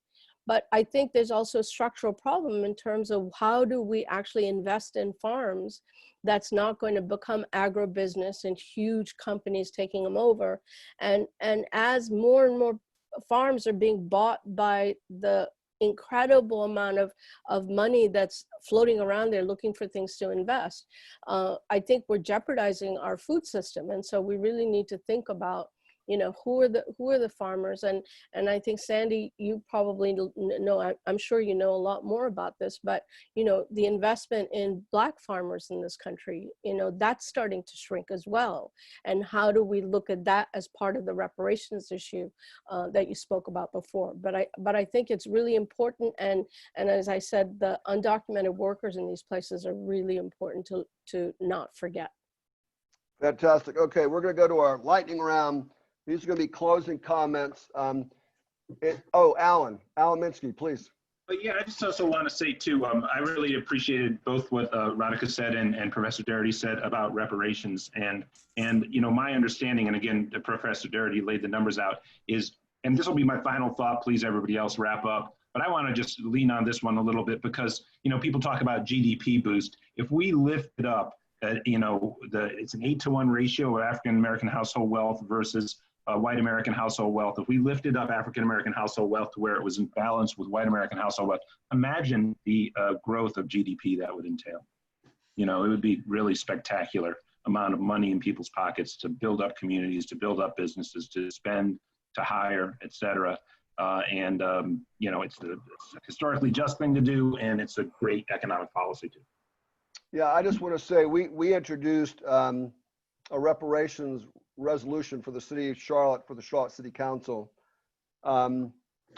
but I think there's also a structural problem in terms of how do we actually invest in farms that's not going to become agribusiness and huge companies taking them over. And as more and more farms are being bought by the incredible amount of money that's floating around there looking for things to invest, I think we're jeopardizing our food system. And so we really need to think about, who are the farmers. And I think, Sandy, you probably know, I'm sure you know a lot more about this, but the investment in Black farmers in this country, that's starting to shrink as well. And how do we look at that as part of the reparations issue that you spoke about before? But I think it's really important, and as I said, the undocumented workers in these places are really important to not forget. Fantastic. Okay, we're going to go to our lightning round. These are going to be closing comments. Alan Minsky, please. But yeah, I just also want to say too, I really appreciated both what Radhika said and Professor Doherty said about reparations. And my understanding, and again, Professor Doherty laid the numbers out, is, and this will be my final thought, please everybody else wrap up, but I want to just lean on this one a little bit because, people talk about GDP boost. If we lift it up, it's an 8-to-1 ratio of African-American household wealth versus white American household wealth. If we lifted up African-American household wealth to where it was in balance with white American household wealth, imagine the growth of GDP that would entail. It would be really spectacular amount of money in people's pockets to build up communities, to build up businesses, to spend, to hire, et cetera. It's a historically just thing to do, and it's a great economic policy too. Yeah, I just want to say we introduced a reparations resolution for the city of Charlotte, for the Charlotte City Council.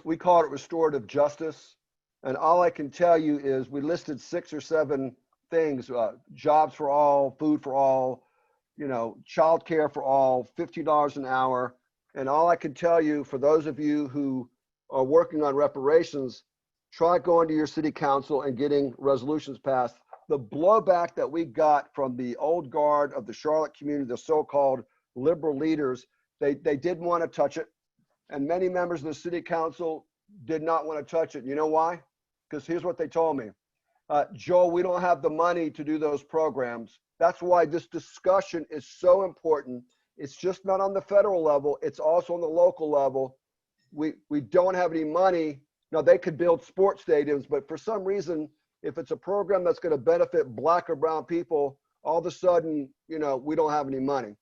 We call it restorative justice. And all I can tell you is we listed 6 or 7 things: jobs for all, food for all, childcare for all, $15 an hour. And all I can tell you, for those of you who are working on reparations, try going to your city council and getting resolutions passed. The blowback that we got from the old guard of the Charlotte community, the so-called liberal leaders, they didn't want to touch it. And many members of the city council did not want to touch it. You know why? Because here's what they told me. Joel, we don't have the money to do those programs. That's why this discussion is so important. It's just not on the federal level. It's also on the local level. We don't have any money. Now, they could build sports stadiums, but for some reason, if it's a program that's going to benefit Black or brown people, all of a sudden, you know, we don't have any money.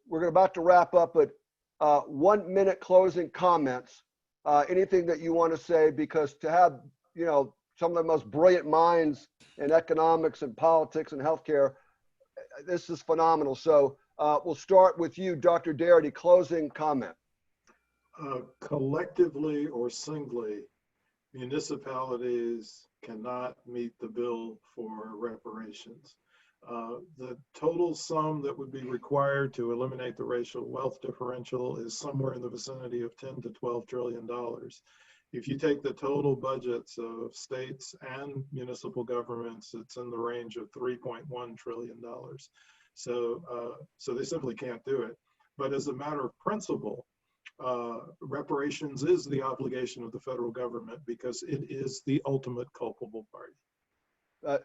We're about to wrap up, but 1 minute closing comments. Anything that you want to say, because to have, you know, some of the most brilliant minds in economics and politics and healthcare, this is phenomenal. So we'll start with you, Dr. Darity, closing comment. Collectively or singly, municipalities cannot meet the bill for reparations. The total sum that would be required to eliminate the racial wealth differential is somewhere in the vicinity of $10 to $12 trillion. If you take the total budgets of states and municipal governments, it's in the range of $3.1 trillion. So they simply can't do it. But as a matter of principle, reparations is the obligation of the federal government because it is the ultimate culpable party.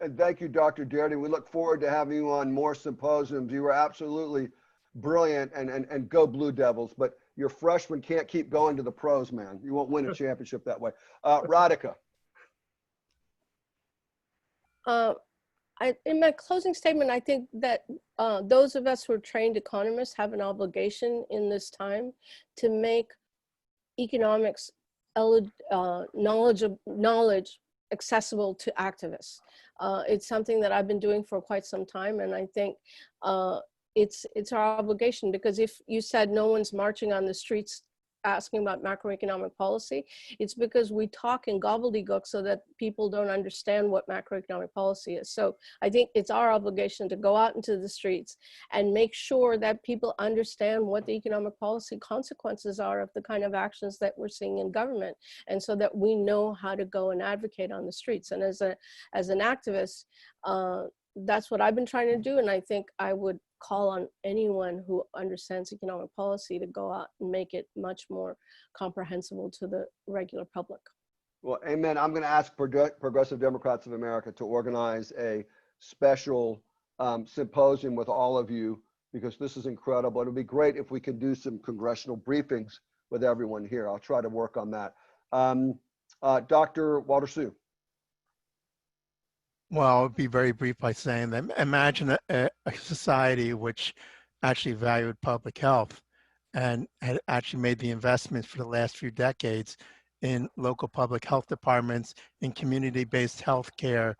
And thank you, Dr. Darity. We look forward to having you on more symposiums. You were absolutely brilliant, and go Blue Devils, but your freshmen can't keep going to the pros, man. You won't win a championship that way. Radhika. In my closing statement, I think that those of us who are trained economists have an obligation in this time to make economics knowledge accessible to activists. It's something that I've been doing for quite some time, and I think it's our obligation, because if you said no one's marching on the streets asking about macroeconomic policy, it's because we talk in gobbledygook so that people don't understand what macroeconomic policy is. So I think it's our obligation to go out into the streets and make sure that people understand what the economic policy consequences are of the kind of actions that we're seeing in government, and so that we know how to go and advocate on the streets. And as an activist, that's what I've been trying to do, and I think I would call on anyone who understands economic policy to go out and make it much more comprehensible to the regular public. Well, amen. I'm going to ask Progressive Democrats of America to organize a special symposium with all of you, because this is incredible. It would be great if we could do some congressional briefings with everyone here. I'll try to work on that. Dr. Walter-Sue. Well, I'll be very brief by saying that imagine a society which actually valued public health and had actually made the investments for the last few decades in local public health departments, in community-based health care.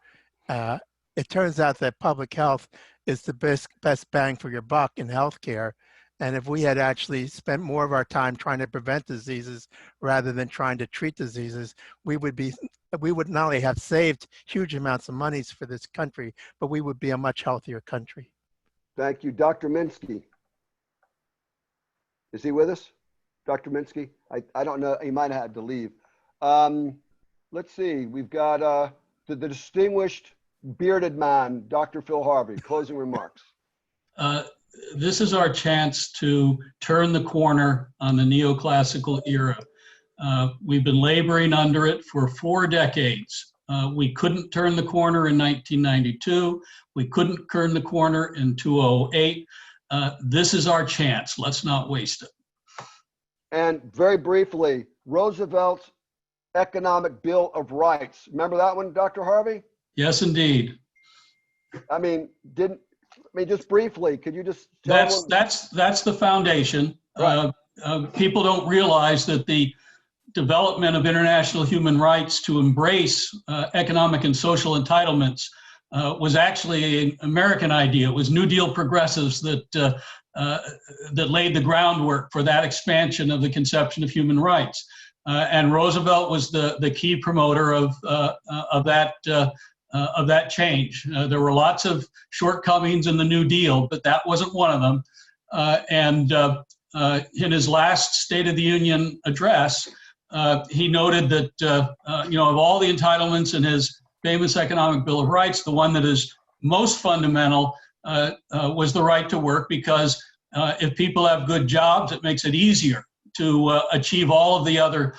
It turns out that public health is the best bang for your buck in healthcare. And if we had actually spent more of our time trying to prevent diseases rather than trying to treat diseases, we would not only have saved huge amounts of monies for this country, but we would be a much healthier country. Thank you. Dr. Minsky. Is he with us? Dr. Minsky? I don't know. He might have had to leave. Let's see. We've got the distinguished bearded man, Dr. Phil Harvey. Closing remarks. This is our chance to turn the corner on the neoclassical era. We've been laboring under it for 4 decades. We couldn't turn the corner in 1992. We couldn't turn the corner in 2008. This is our chance. Let's not waste it. And very briefly, Roosevelt's Economic Bill of Rights. Remember that one, Dr. Harvey? Yes, indeed. Just briefly, could you just tell that's the foundation. Right. People don't realize that the development of international human rights to embrace economic and social entitlements was actually an American idea. It was New Deal progressives that laid the groundwork for that expansion of the conception of human rights. And Roosevelt was the key promoter of that change. There were lots of shortcomings in the New Deal, but that wasn't one of them. And in his last State of the Union address, he noted that, of all the entitlements in his famous Economic Bill of Rights, the one that is most fundamental was the right to work, because if people have good jobs, it makes it easier to achieve all of the other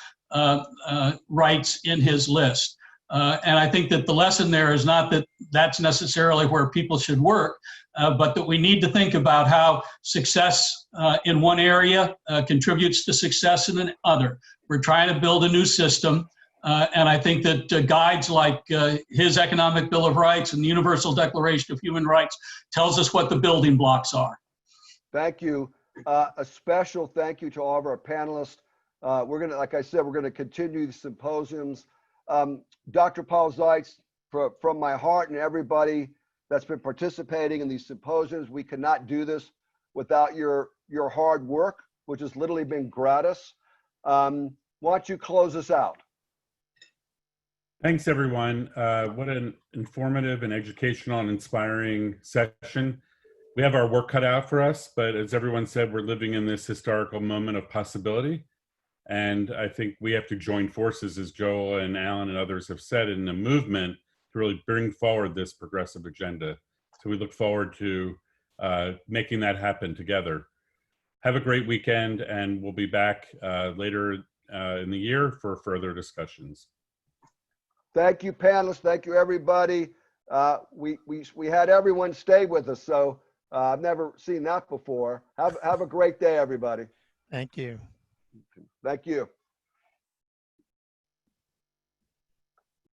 rights in his list. And I think that the lesson there is not that that's necessarily where people should work, but that we need to think about how success in one area contributes to success in another. We're trying to build a new system, and I think that guides like his Economic Bill of Rights and the Universal Declaration of Human Rights tells us what the building blocks are. Thank you. A special thank you to all of our panelists. We're going to, like I said, we're going to continue the symposiums. Dr. Paul Zeitz, from my heart and everybody that's been participating in these symposiums, we cannot do this without your hard work, which has literally been gratis. Why don't you close us out? Thanks, everyone. What an informative and educational and inspiring session. We have our work cut out for us, but as everyone said, we're living in this historical moment of possibility. And I think we have to join forces, as Joel and Alan and others have said, in a movement to really bring forward this progressive agenda. So we look forward to making that happen together. Have a great weekend, and we'll be back later in the year for further discussions. Thank you, panelists. Thank you, everybody. We had everyone stay with us, so I've never seen that before. Have a great day, everybody. Thank you. Thank you.